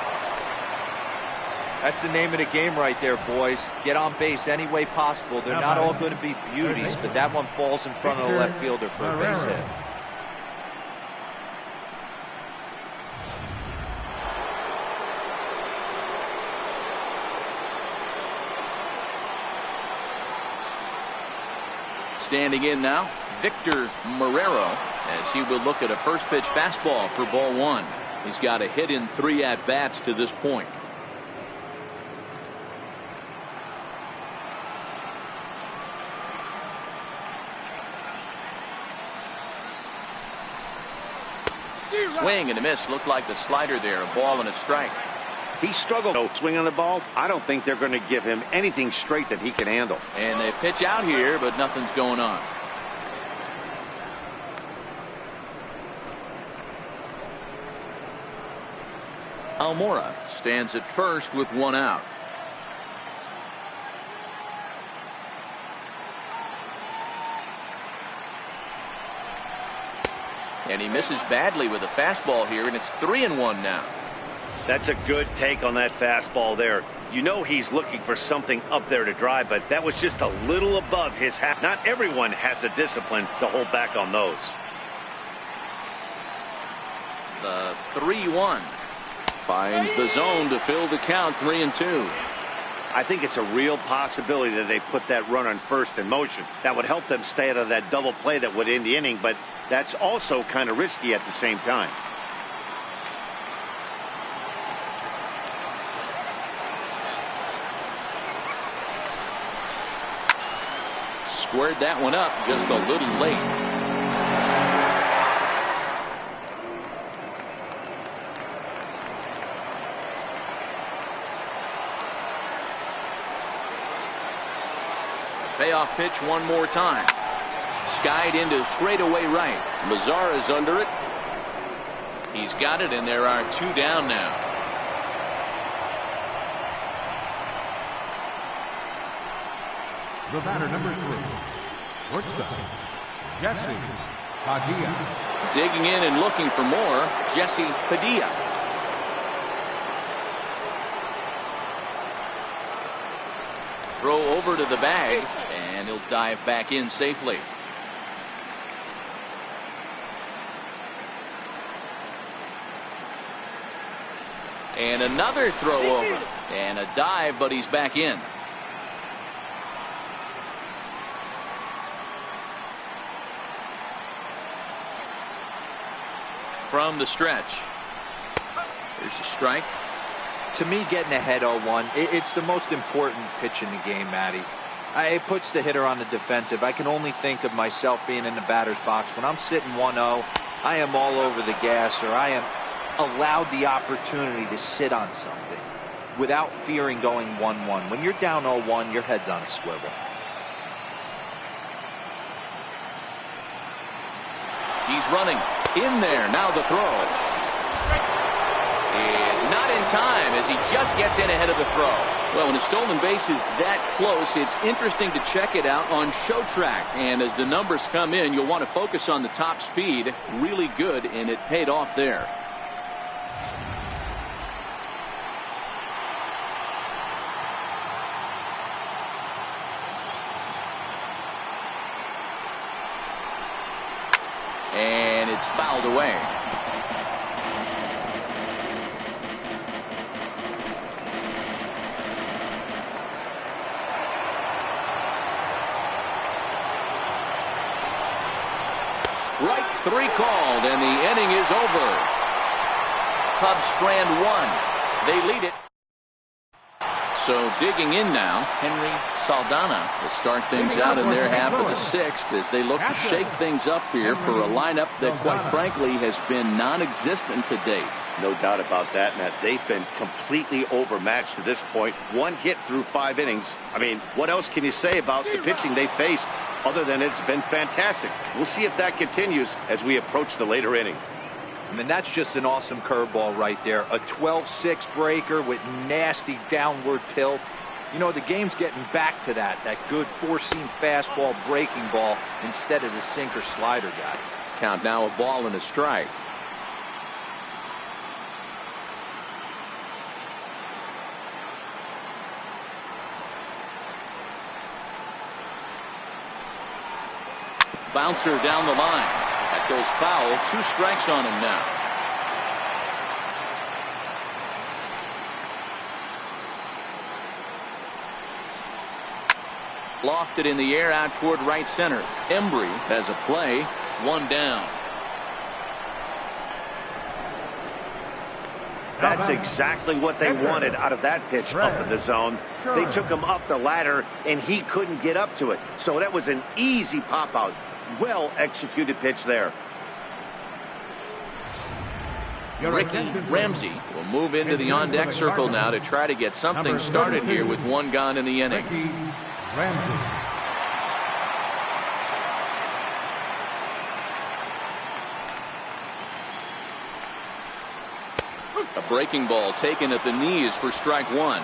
That's the name of the game right there, boys. Get on base any way possible. They're not all going to be beauties, but that one falls in front of the left fielder for a base hit. Standing in now, Victor Marrero, as he will look at a first pitch fastball for ball 1. He's got a hit in 3 at-bats to this point. Swing and a miss. Looked like the slider there. A ball and a strike. He struggled to swing on the ball. I don't think they're going to give him anything straight that he can handle. And they pitch out here, but nothing's going on. Almora stands at first with 1 out. And he misses badly with a fastball here, and it's 3-1 now. That's a good take on that fastball there. You know he's looking for something up there to drive, but that was just a little above his hat. Not everyone has the discipline to hold back on those. The 3-1 finds the zone to fill the count. 3-2. I think it's a real possibility that they put that run on first in motion. That would help them stay out of that double play that would end the inning, but that's also kind of risky at the same time. Squared that one up just a little late. Payoff pitch one more time. Skied into straightaway right. Mazzara's under it. He's got it, and there are 2 down now. The batter, number 3, shortstop, Jesse Padilla. Digging in and looking for more, Jesse Padilla. Throw over to the bag, and he'll dive back in safely. And another throw over, and a dive, but he's back in. From the stretch. There's a strike. To me, getting ahead 0-1, it's the most important pitch in the game, Matty. It puts the hitter on the defensive. I can only think of myself being in the batter's box. When I'm sitting 1-0, I am all over the gas, or I am allowed the opportunity to sit on something without fearing going 1-1. When you're down 0-1, your head's on a swivel. He's running in there. Now the throw. And not in time as he just gets in ahead of the throw. Well, when a stolen base is that close, it's interesting to check it out on show track. And as the numbers come in, you'll want to focus on the top speed. Really good, and it paid off there. And it's fouled away. Strike three called, and the inning is over. Cubs strand one. They lead it. So digging in now, Henry Saldana to start things out in their half of the sixth as they look to shake things up here for a lineup that, quite frankly, has been non-existent to date. No doubt about that, Matt. They've been completely overmatched to this point. One hit through 5 innings. I mean, what else can you say about the pitching they faced other than it's been fantastic? We'll see if that continues as we approach the later inning. I mean, that's just an awesome curveball right there. A 12-6 breaker with nasty downward tilt. You know, the game's getting back to that good four-seam fastball breaking ball instead of the sinker slider guy. Count now a ball and a strike. Bouncer down the line. That goes foul. 2 strikes on him now. Lofted in the air out toward right center. Embry has a play. 1 down. That's exactly what they wanted out of that pitch up in the zone. They took him up the ladder, and he couldn't get up to it. So that was an easy pop-out. Well-executed pitch there. Ricky Ramsey will move into the on-deck circle now to try to get something started here with 1 gone in the inning. A breaking ball taken at the knees for strike 1.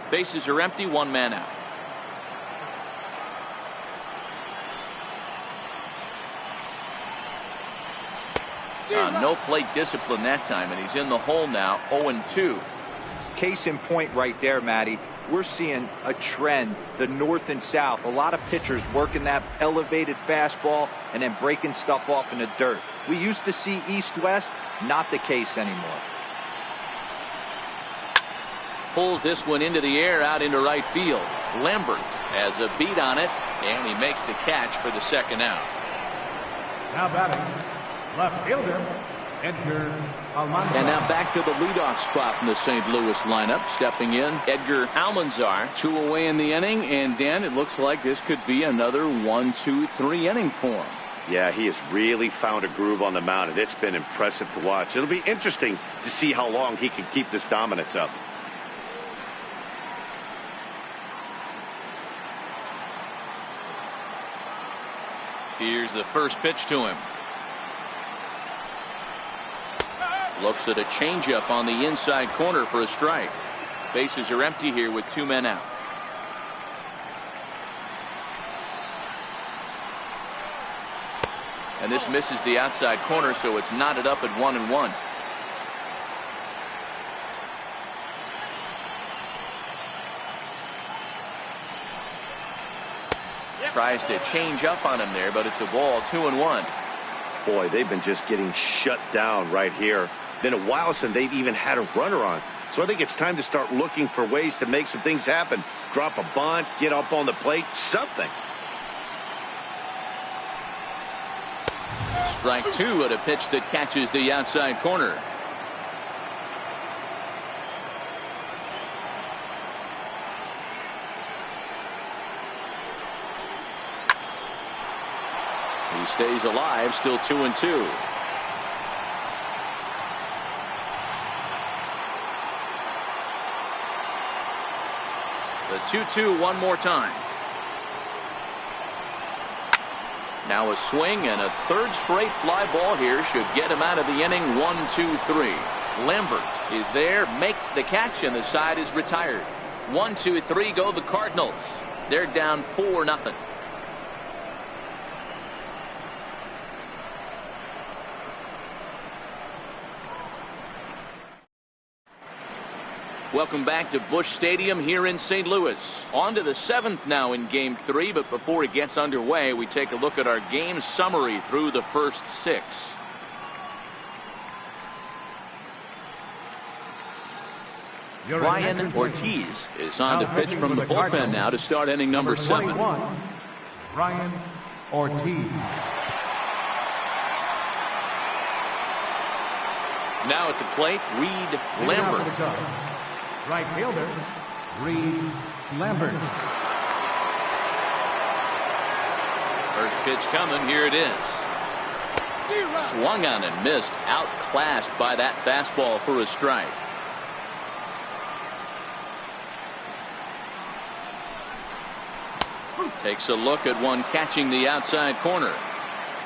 Bases are empty, 1 man out. No plate discipline that time, and he's in the hole now, 0-2. Case in point right there, Matty. We're seeing a trend, the north and south. A lot of pitchers working that elevated fastball and then breaking stuff off in the dirt. We used to see east-west, not the case anymore. Pulls this one into the air out into right field. Lambert has a beat on it, and he makes the catch for the 2nd out. Now batting, left fielder, Edgar Almanzar. And now back to the leadoff spot in the St. Louis lineup. Stepping in, Edgar Almanzar. 2 away in the inning, and Dan, it looks like this could be another 1-2-3 inning for him. Yeah, he has really found a groove on the mound, and it's been impressive to watch. It'll be interesting to see how long he can keep this dominance up. Here's the first pitch to him. Looks at a changeup on the inside corner for a strike. Bases are empty here with 2 men out. And this misses the outside corner, so it's knotted up at 1-1. Tries to change up on him there, but it's a ball. 2-1. Boy, they've been just getting shut down right here. Been a while since they've even had a runner on. So I think it's time to start looking for ways to make some things happen. Drop a bunt, get up on the plate, something. Strike 2 at a pitch that catches the outside corner. He stays alive, still 2-2. The 2-2 one more time. Now a swing and a third straight fly ball here should get him out of the inning. 1-2-3. Lambert is there, makes the catch, and the side is retired. 1-2-3 go the Cardinals. They're down 4-0. Welcome back to Busch Stadium here in St. Louis. On to the 7th now in Game 3, but before it gets underway, we take a look at our game summary through the first 6. Ryan Ortiz is on to pitch from the bullpen now to start inning number 7. Ryan Ortiz. Now at the plate, Reed Lambert. Right fielder, Reed Lambert. First pitch coming. Here it is. Swung on and missed. Outclassed by that fastball for a strike. Takes a look at one catching the outside corner.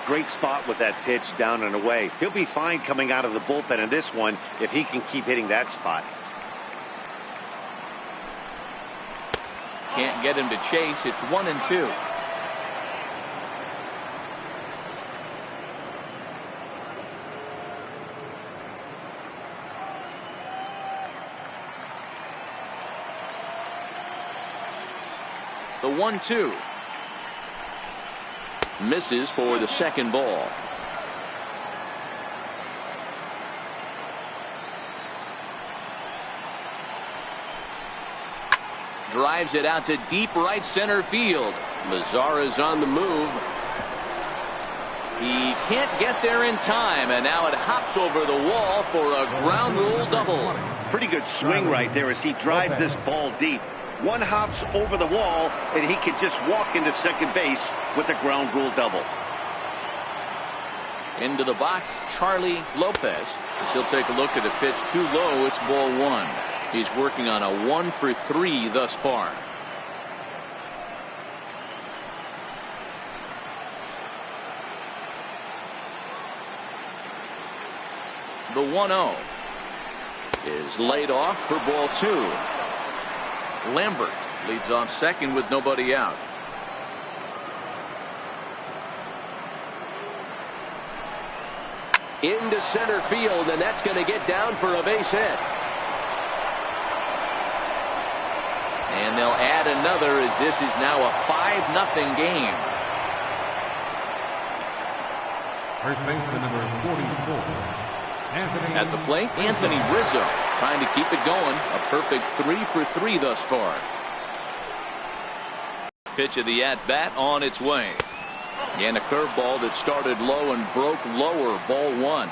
Great spot with that pitch down and away. He'll be fine coming out of the bullpen in this one if he can keep hitting that spot. Can't get him to chase. It's 1-2. The 1-2 misses for the second ball. Drives it out to deep right center field. Mazara's on the move. He can't get there in time, and now it hops over the wall for a ground rule double. Pretty good swing right there as he drives this ball deep. One hops over the wall, and he can just walk into second base with a ground rule double. Into the box, Charlie Lopez. As he'll take a look at a pitch too low. It's ball 1. He's working on a 1 for 3 thus far. The 1-0 is laid off for ball 2. Lambert leads off second with nobody out. Into center field, and that's going to get down for a base hit. And they'll add another as this is now a 5-0 game. First baseman number 44. Anthony. At the plate, Anthony Rizzo trying to keep it going. A perfect 3 for 3 thus far. Pitch of the at-bat on its way. And a curveball that started low and broke lower. Ball 1.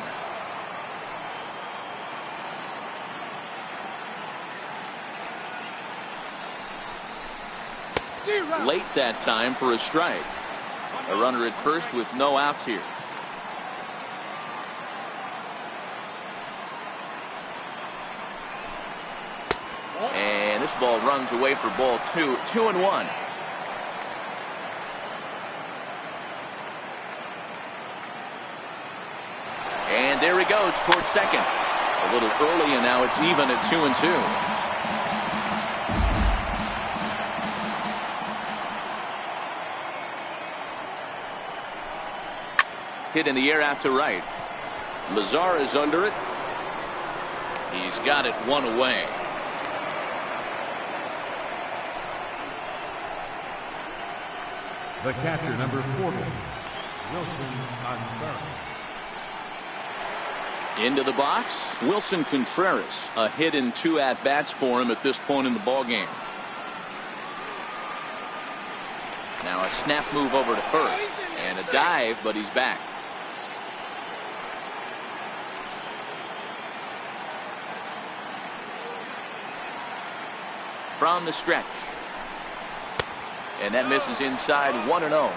Late that time for a strike. A runner at first with no outs here. And this ball runs away for ball 2. 2-1. And there he goes towards second. A little early, and now it's even at 2-2. Hit in the air out to right. Mazara is under it. He's got it one away. The catcher, number 40, Wilson Contreras. Into the box, Wilson Contreras. A hit in 2 at-bats for him at this point in the ballgame. Now a snap move over to first. And a dive, but he's back. From the stretch. And that misses inside. 1-0.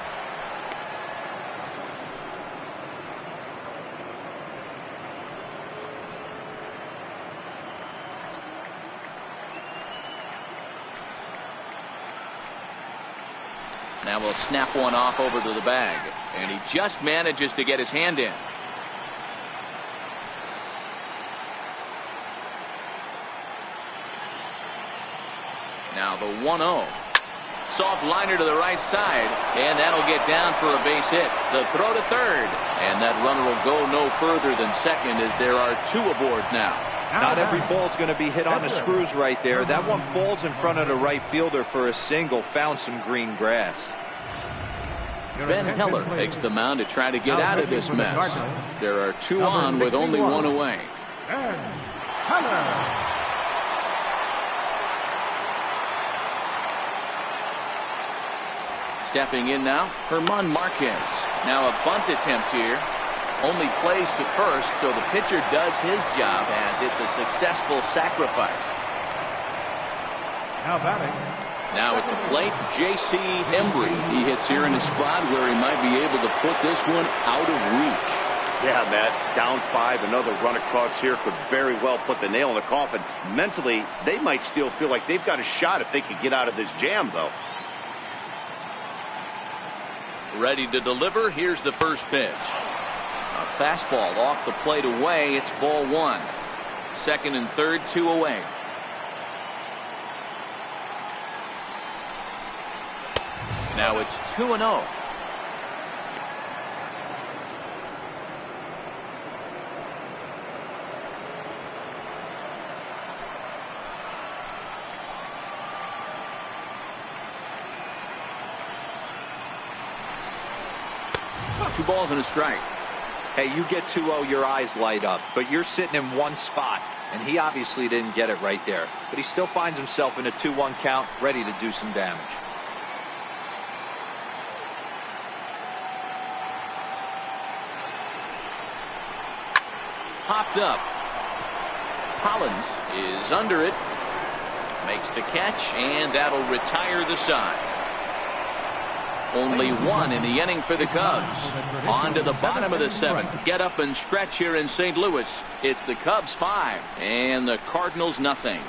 Now we'll snap one off over to the bag, and he just manages to get his hand in. Now the 1-0. Soft liner to the right side, and that'll get down for a base hit. The throw to third, and that runner will go no further than second as there are 2 aboard now. Not every ball's going to be hit on the screws right there. That one falls in front of the right fielder for a single. Found some green grass. Ben Heller takes the mound to try to get out of this mess. There are 2 on with only 1 away. Stepping in now, Herman Marquez. Now a bunt attempt here. Only plays to first, so the pitcher does his job as it's a successful sacrifice. Now batting. Now at the plate, J.C. Embry. He hits here in a spot where he might be able to put this one out of reach. Yeah, Matt, down 5, another run across here could very well put the nail in the coffin. Mentally, they might still feel like they've got a shot if they could get out of this jam, though. Ready to deliver. Here's the first pitch. A fastball off the plate away. It's ball 1. Second and third, 2 away. Now it's 2-0. Two balls and a strike. Hey, you get 2-0, your eyes light up, but you're sitting in one spot, and he obviously didn't get it right there. But he still finds himself in a 2-1 count, ready to do some damage. Popped up. Collins is under it. Makes the catch, and that'll retire the side. Only 1 in the inning for the Cubs. On to the bottom of the 7th. Get up and stretch here in St. Louis. It's the Cubs 5 and the Cardinals nothing.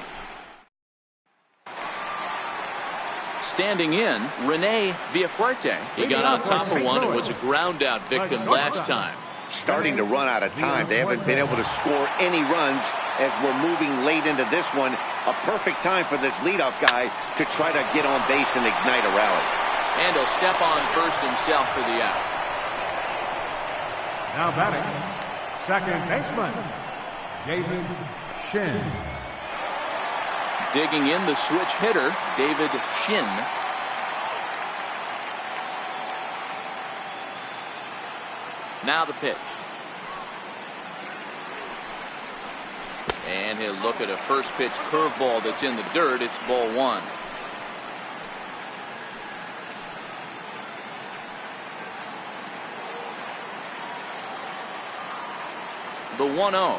Standing in, Rene Villafuerte. He got on top of one. It was a ground out victim last time. Starting to run out of time. They haven't been able to score any runs as we're moving late into this one. A perfect time for this leadoff guy to try to get on base and ignite a rally. And he'll step on first himself for the out. Now batting, second baseman, David Shin. Digging in the switch hitter, David Shin. Now the pitch. And he'll look at a first pitch curveball that's in the dirt. It's ball 1. The 1-0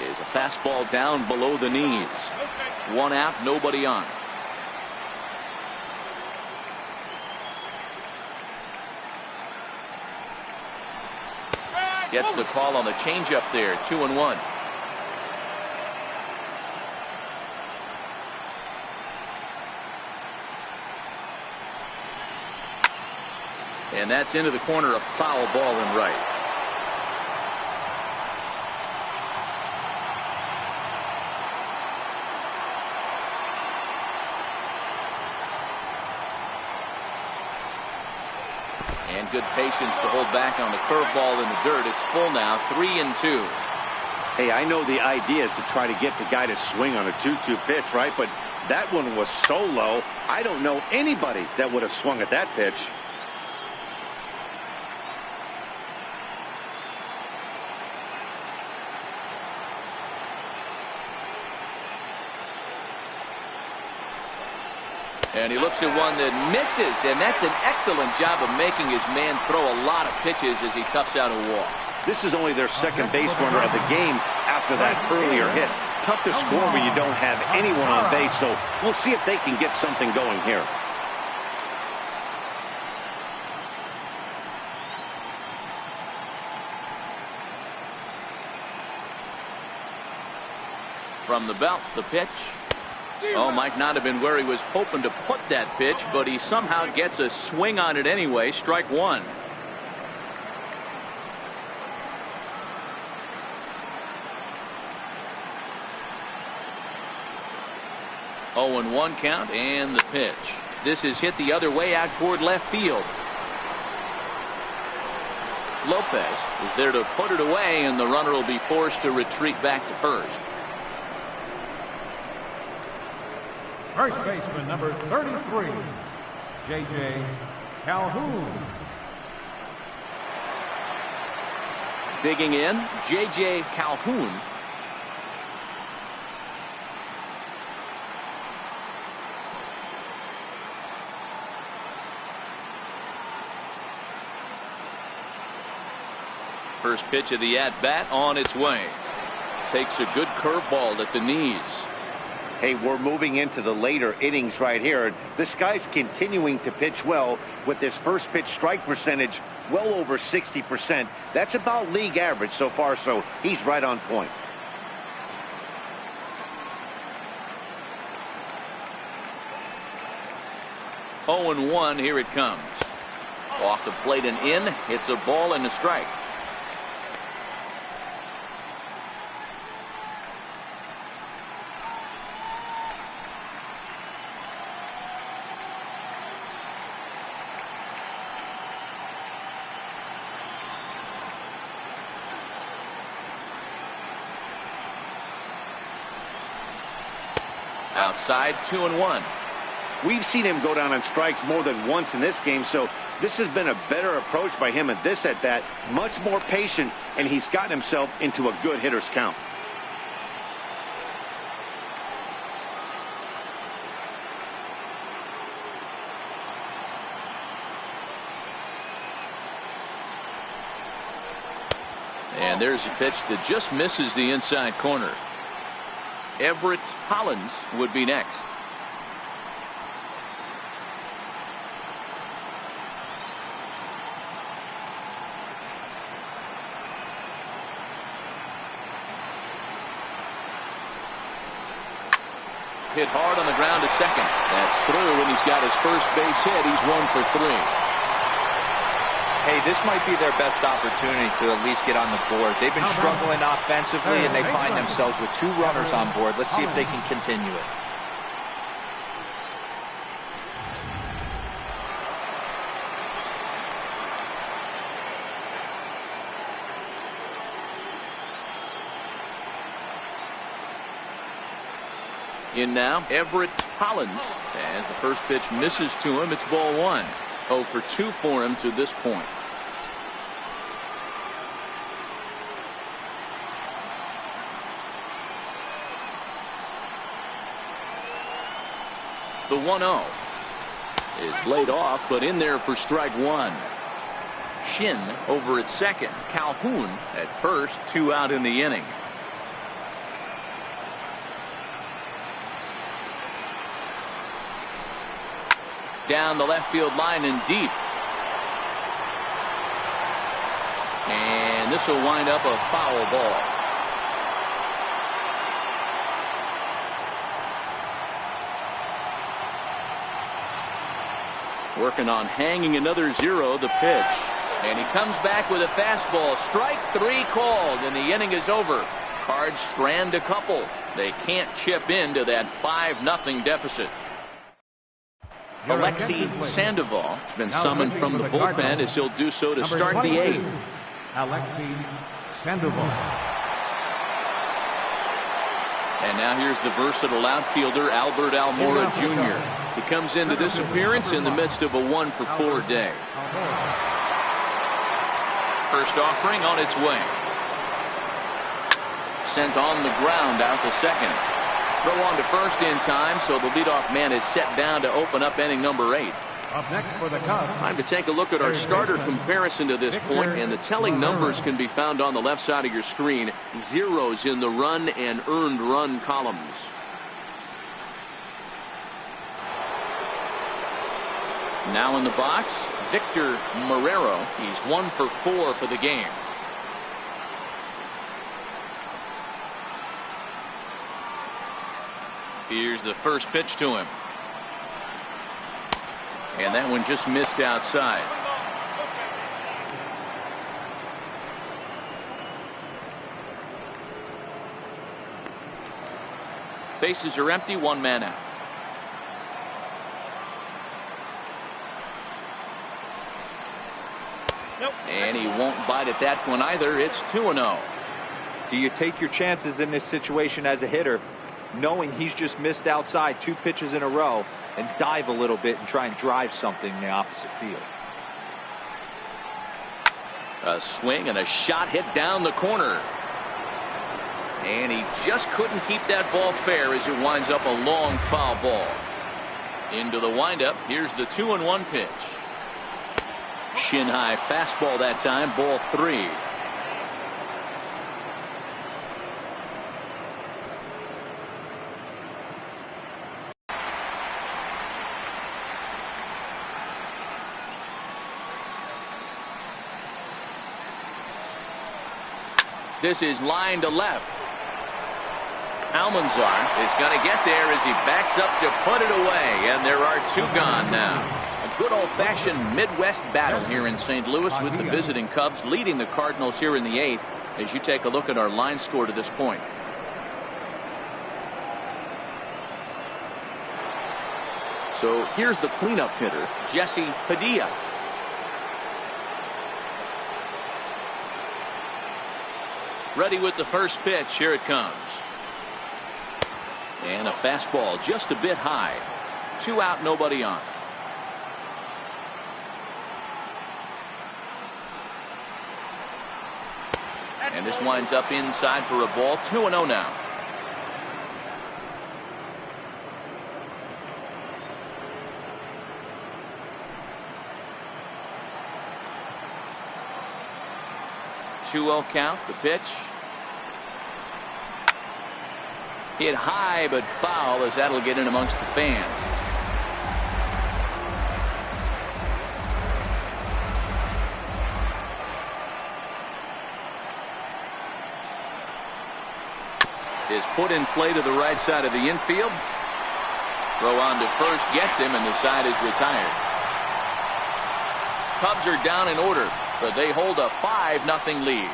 is a fastball down below the knees. 1 out, nobody on. Gets the call on the changeup there. 2-1. And that's into the corner, a foul ball and right. And good patience to hold back on the curveball in the dirt. It's full now, 3-2. Hey, I know the idea is to try to get the guy to swing on a 2-2 pitch, right? But that one was so low, I don't know anybody that would have swung at that pitch. And he looks at one that misses, and that's an excellent job of making his man throw a lot of pitches as he toughs out a walk. This is only their second base runner of the game after that earlier hit. Tough to score when you don't have anyone on base, so we'll see if they can get something going here. From the belt, the pitch. Oh, might not have been where he was hoping to put that pitch, but he somehow gets a swing on it anyway. Strike one. Oh, and 1 count, and the pitch. This is hit the other way out toward left field. Lopez is there to put it away, and the runner will be forced to retreat back to first. First baseman number 33, J.J. Calhoun. Digging in, J.J. Calhoun. First pitch of the at-bat on its way. Takes a good curveball at the knees. Hey, we're moving into the later innings right here. This guy's continuing to pitch well with his first pitch strike percentage well over 60%. That's about league average so far, so he's right on point. Oh, and 1, here it comes. Off the plate and in. It's a ball and a strike. Outside, 2-1. We've seen him go down on strikes more than once in this game, so this has been a better approach by him at this at-bat. Much more patient, and he's gotten himself into a good hitter's count. And there's a pitch that just misses the inside corner. Everett Hollins would be next. Hit hard on the ground to second. That's through, and he's got his first base hit. He's 1 for 3. Hey, this might be their best opportunity to at least get on the board. They've been struggling offensively, and they find themselves with 2 runners on board. Let's see if they can continue it. In now, Everett Hollins. As the first pitch misses to him, it's ball 1. 0 for 2 for him to this point. The 1-0 is laid off, but in there for strike 1. Shin over at second. Calhoun at first. 2 out in the inning. Down the left field line and deep. And this will wind up a foul ball. Working on hanging another 0, the pitch. And he comes back with a fastball. Strike 3 called, and the inning is over. Cards strand a couple. They can't chip into that 5-0 deficit. Alexi Sandoval has been summoned from the bullpen as he'll do so to start the 8th. Alexi Sandoval. And now here's the versatile outfielder Albert Almora Jr. He comes into this appearance in the midst of a 1 for 4 day. First offering on its way. Sent on the ground out to second. Throw on to first in time, so the leadoff man is set down to open up inning number 8. Up next for the Cubs. Time to take a look at our starter comparison to this point, and the telling numbers can be found on the left side of your screen. 0s in the run and earned run columns. Now in the box, Victor Marrero. He's 1 for 4 for the game. Here's the first pitch to him. And that one just missed outside. Bases are empty, one man out. And he won't bite at that one either. It's 2-0. Do you take your chances in this situation as a hitter, knowing he's just missed outside 2 pitches in a row, and dive a little bit and try and drive something in the opposite field? A swing and a shot hit down the corner. And he just couldn't keep that ball fair as it winds up a long foul ball. Into the windup. Here's the 2-1 pitch. Shin high fastball that time, ball 3. This is line to left. Almanzar is going to get there as he backs up to put it away, and there are 2 gone now. A good old-fashioned Midwest battle here in St. Louis with the visiting Cubs leading the Cardinals here in the 8th as you take a look at our line score to this point. So here's the cleanup hitter, Jesse Padilla. Ready with the first pitch. Here it comes. And a fastball just a bit high. 2 out, nobody on. And this winds up inside for a ball. 2-0 now. Count. The pitch. Hit high but foul as that'll get in amongst the fans. Is put in play to the right side of the infield. Throw on to first gets him, and the side is retired. Cubs are down in order, but they hold a 5-0 lead.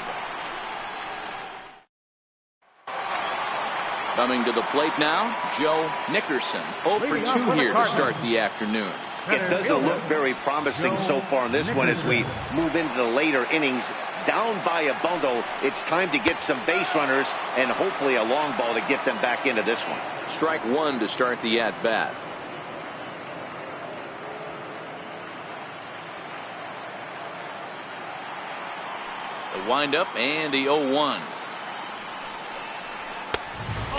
Coming to the plate now, Joe Nickerson. 0 for 2 here to start the afternoon. It doesn't look very promising so far in this one as we move into the later innings. Down by a bundle, it's time to get some base runners and hopefully a long ball to get them back into this one. Strike 1 to start the at-bat. The windup and the 0-1.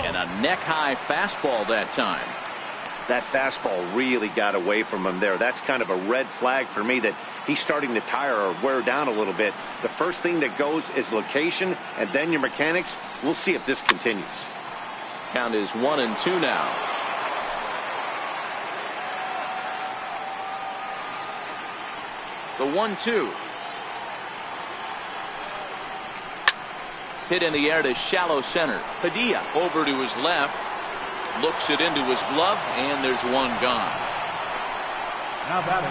And a neck-high fastball that time. That fastball really got away from him there. That's kind of a red flag for me that he's starting to tire or wear down a little bit. The first thing that goes is location and then your mechanics. We'll see if this continues. Count is 1-2 now. The 1-2. Hit in the air to shallow center. Padilla over to his left. Looks it into his glove, and there's one gone.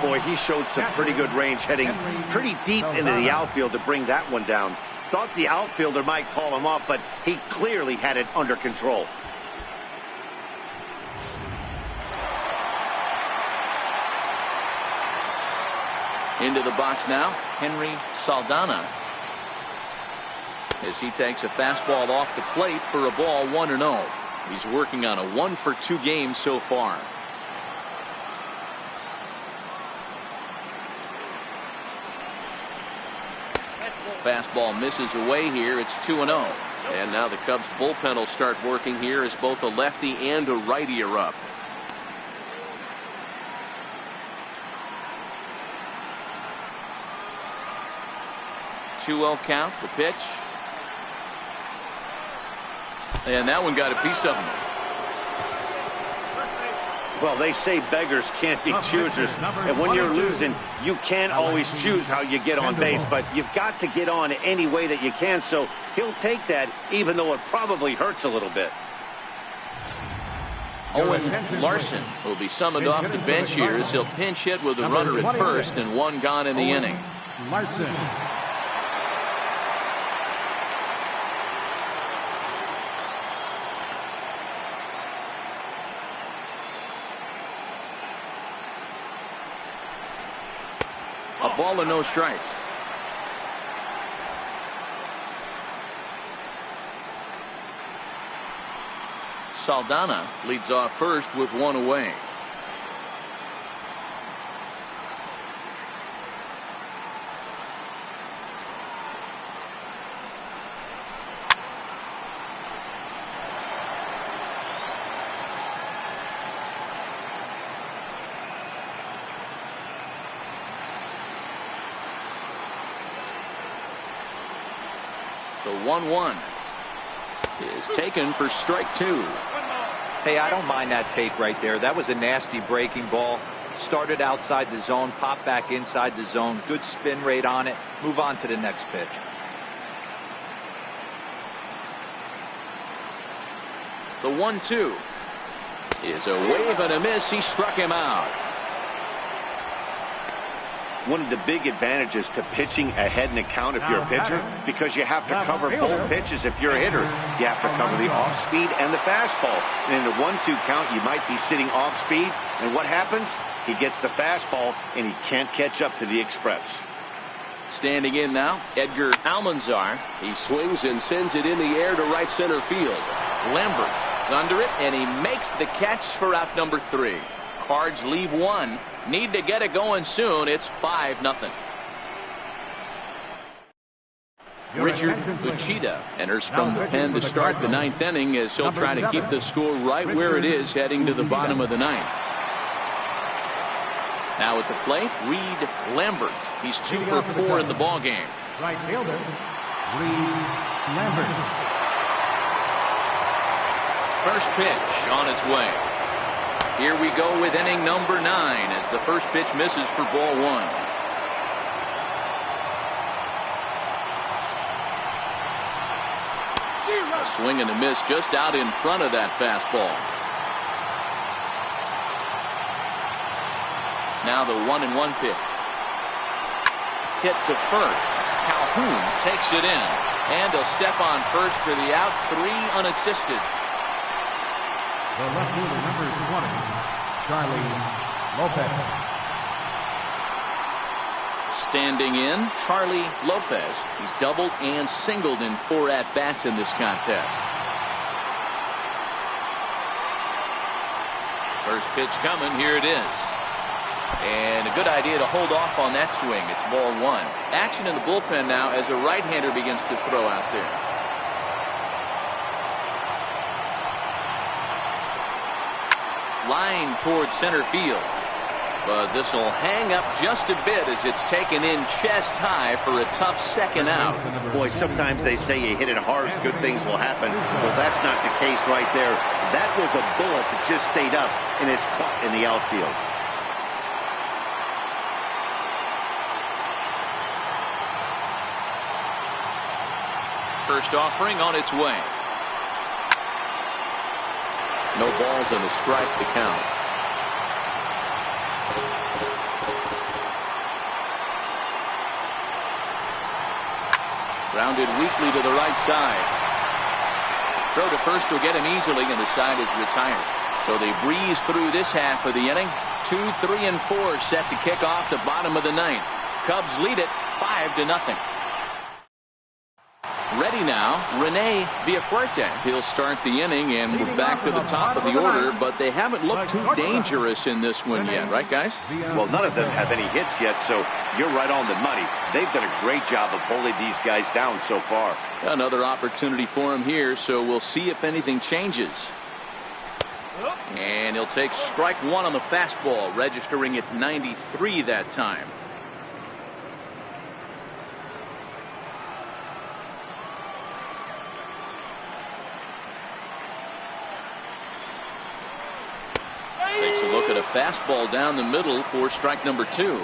Boy, he showed some pretty good range, heading pretty deep into the outfield to bring that one down. Thought the outfielder might call him off, but he clearly had it under control. Into the box now, Henry Saldana. As he takes a fastball off the plate for a ball, 1-0. He's working on a 1 for 2 game so far. Fastball misses away here. It's 2-0. And now the Cubs bullpen will start working here as both a lefty and a righty are up. Two-0 count. The pitch. And that one got a piece of him. Well, they say beggars can't be choosers. And when you're losing, you can't always choose how you get on base. But you've got to get on any way that you can. So he'll take that, even though it probably hurts a little bit. Owen Larson will be summoned off the bench here as he'll pinch hit with a runner at first and one gone in the inning. Larson. A ball and no strikes. Saldana leads off first with one away. The 1-1 is taken for strike two. Hey, I don't mind that take right there. That was a nasty breaking ball. Started outside the zone, popped back inside the zone. Good spin rate on it. Move on to the next pitch. The 1-2 is a wave and a miss. He struck him out. One of the big advantages to pitching ahead in the count if you're a pitcher, because you have to cover both pitches if you're a hitter. You have to cover the off speed and the fastball. And in the 1-2 count, you might be sitting off speed. And what happens? He gets the fastball and he can't catch up to the express. Standing in now, Edgar Almanzar. He swings and sends it in the air to right center field. Lambert is under it, and he makes the catch for out number 3. Cards leave one. Need to get it going soon. It's 5-0. Richard Uchida enters from the pen to start the 9th inning as he'll try to keep the score right where it is heading to the bottom of the 9th. Now at the plate, Reed Lambert. He's 2 for 4 in the ballgame. Right fielder, Reed Lambert. First pitch on its way. Here we go with inning number 9 as the first pitch misses for ball 1. A swing and a miss just out in front of that fastball. Now the 1-1 pitch. Hit to first. Calhoun takes it in. And he'll step on first for the out. 3 unassisted. The left fielder, number 20, Charlie Lopez. Standing in, Charlie Lopez. He's doubled and singled in 4 at-bats in this contest. First pitch coming. Here it is. And a good idea to hold off on that swing. It's ball 1. Action in the bullpen now as a right-hander begins to throw out there. Line towards center field. But this will hang up just a bit as it's taken in chest high for a tough second out. Boy, sometimes they say you hit it hard, good things will happen. Well, that's not the case right there. That was a bullet that just stayed up and is caught in the outfield. First offering on its way. No balls and a strike to count. Grounded weakly to the right side. Throw to first will get him easily, and the side is retired. So they breeze through this half of the inning. 2, 3, and 4 set to kick off the bottom of the 9th. Cubs lead it 5-0. Ready now, Rene Villafuerte. He'll start the inning, and we're back to the top of the order, but they haven't looked too dangerous in this one yet, right, guys? Well, none of them have any hits yet, so you're right on the money. They've done a great job of holding these guys down so far. Another opportunity for him here, so we'll see if anything changes. And he'll take strike 1 on the fastball, registering at 93 that time. Takes a look at a fastball down the middle for strike number 2.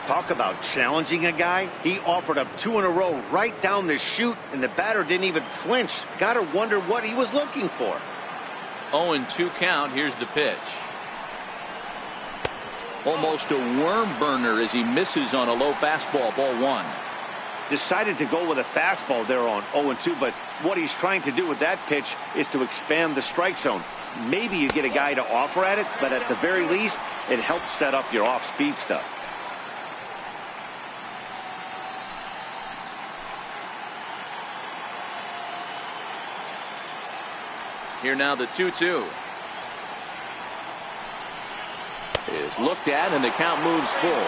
Talk about challenging a guy. He offered up 2 in a row right down the chute, and the batter didn't even flinch. Gotta wonder what he was looking for. 0-2 count. Here's the pitch. Almost a worm burner as he misses on a low fastball. Ball 1. Decided to go with a fastball there on 0-2, but what he's trying to do with that pitch is to expand the strike zone. Maybe you get a guy to offer at it, but at the very least, it helps set up your off-speed stuff. Here now the 2-2. Is looked at and the count moves full.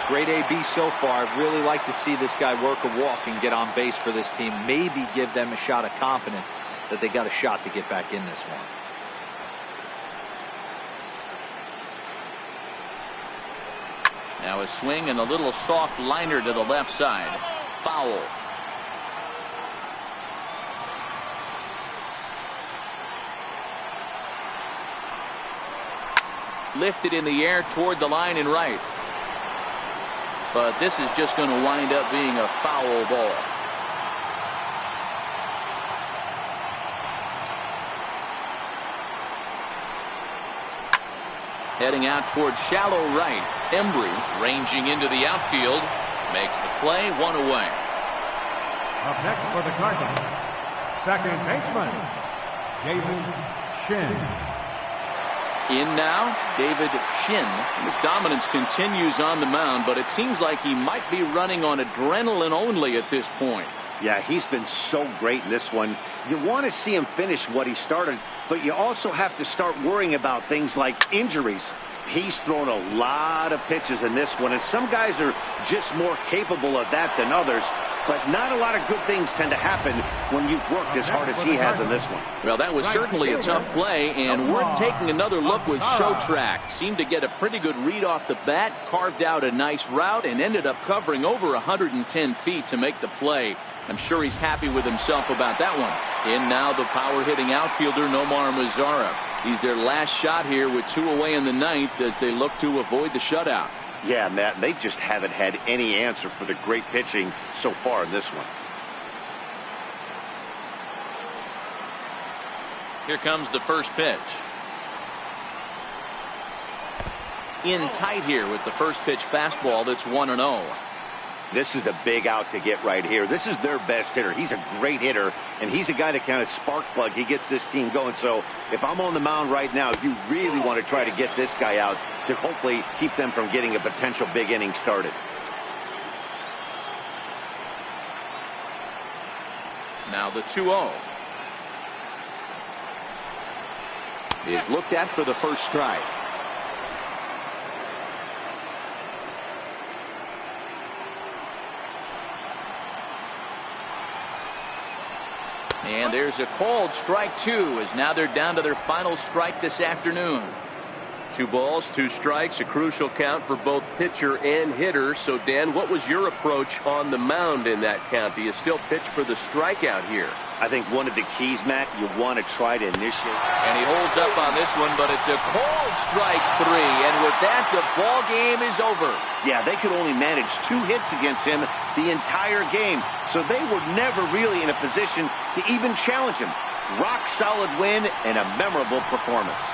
Great AB so far. I'd really like to see this guy work a walk and get on base for this team. Maybe give them a shot of confidence that they got a shot to get back in this one. Now a swing and a little soft liner to the left side. Foul. Lifted in the air toward the line and right. But this is just going to wind up being a foul ball. Heading out toward shallow right. Embry ranging into the outfield. Makes the play, 1 away. Up next for the Cardinals, second baseman, David Shin. In now, David Shin. His dominance continues on the mound, but it seems like he might be running on adrenaline only at this point. Yeah, he's been so great in this one. You want to see him finish what he started, but you also have to start worrying about things like injuries. He's thrown a lot of pitches in this one, and some guys are just more capable of that than others. But not a lot of good things tend to happen when you've worked as hard as he has in this one. Well, that was certainly a tough play, and we're taking another look with Show Track. Seemed to get a pretty good read off the bat, carved out a nice route, and ended up covering over 110 feet to make the play. I'm sure he's happy with himself about that one. In now the power-hitting outfielder Nomar Mazara. He's their last shot here with 2 away in the ninth as they look to avoid the shutout. Yeah, Matt, they just haven't had any answer for the great pitching so far in this one. Here comes the first pitch. In tight here with the first pitch fastball that's 1-0. This is a big out to get right here. This is their best hitter. He's a great hitter, and he's a guy that kind of spark plug. He gets this team going. So if I'm on the mound right now, you really want to try to get this guy out to hopefully keep them from getting a potential big inning started. Now the 2-0. Is looked at for the first strike. And there's a called strike 2 as now they're down to their final strike this afternoon. 2 balls, 2 strikes, a crucial count for both pitcher and hitter. So, Dan, what was your approach on the mound in that count? Do you still pitch for the strikeout here? I think one of the keys, Matt, you want to try to initiate. And he holds up on this one, but it's a called strike 3. And with that, the ball game is over. Yeah, they could only manage 2 hits against him the entire game. So they were never really in a position to even challenge him. Rock solid win and a memorable performance.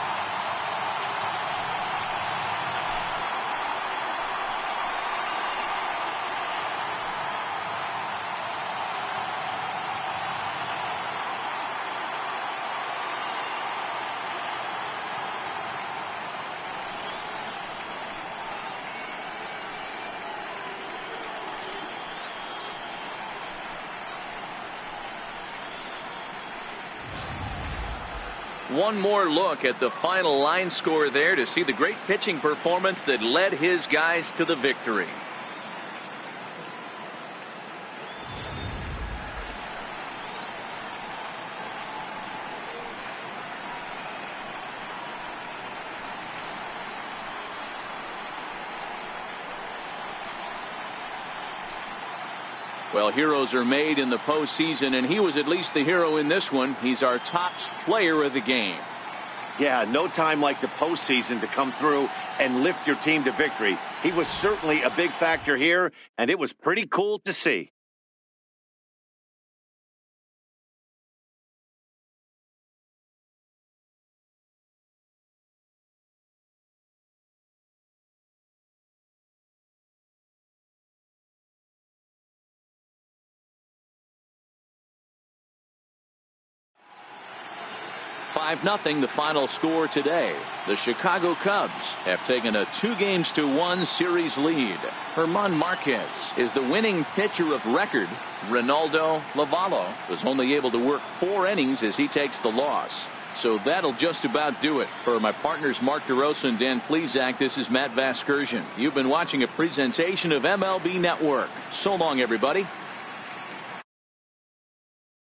One more look at the final line score there to see the great pitching performance that led his guys to the victory. Well, heroes are made in the postseason, and he was at least the hero in this one. He's our top player of the game. Yeah, no time like the postseason to come through and lift your team to victory. He was certainly a big factor here, and it was pretty cool to see. 5-0 the final score today. The Chicago Cubs have taken a 2-1 series lead. German Marquez is the winning pitcher of record. Ronaldo Lavallo was only able to work 4 innings as he takes the loss. So that'll just about do it. For my partners Mark DeRosa and Dan Plesac, this is Matt Vasgersian. You've been watching a presentation of MLB Network. So long, everybody.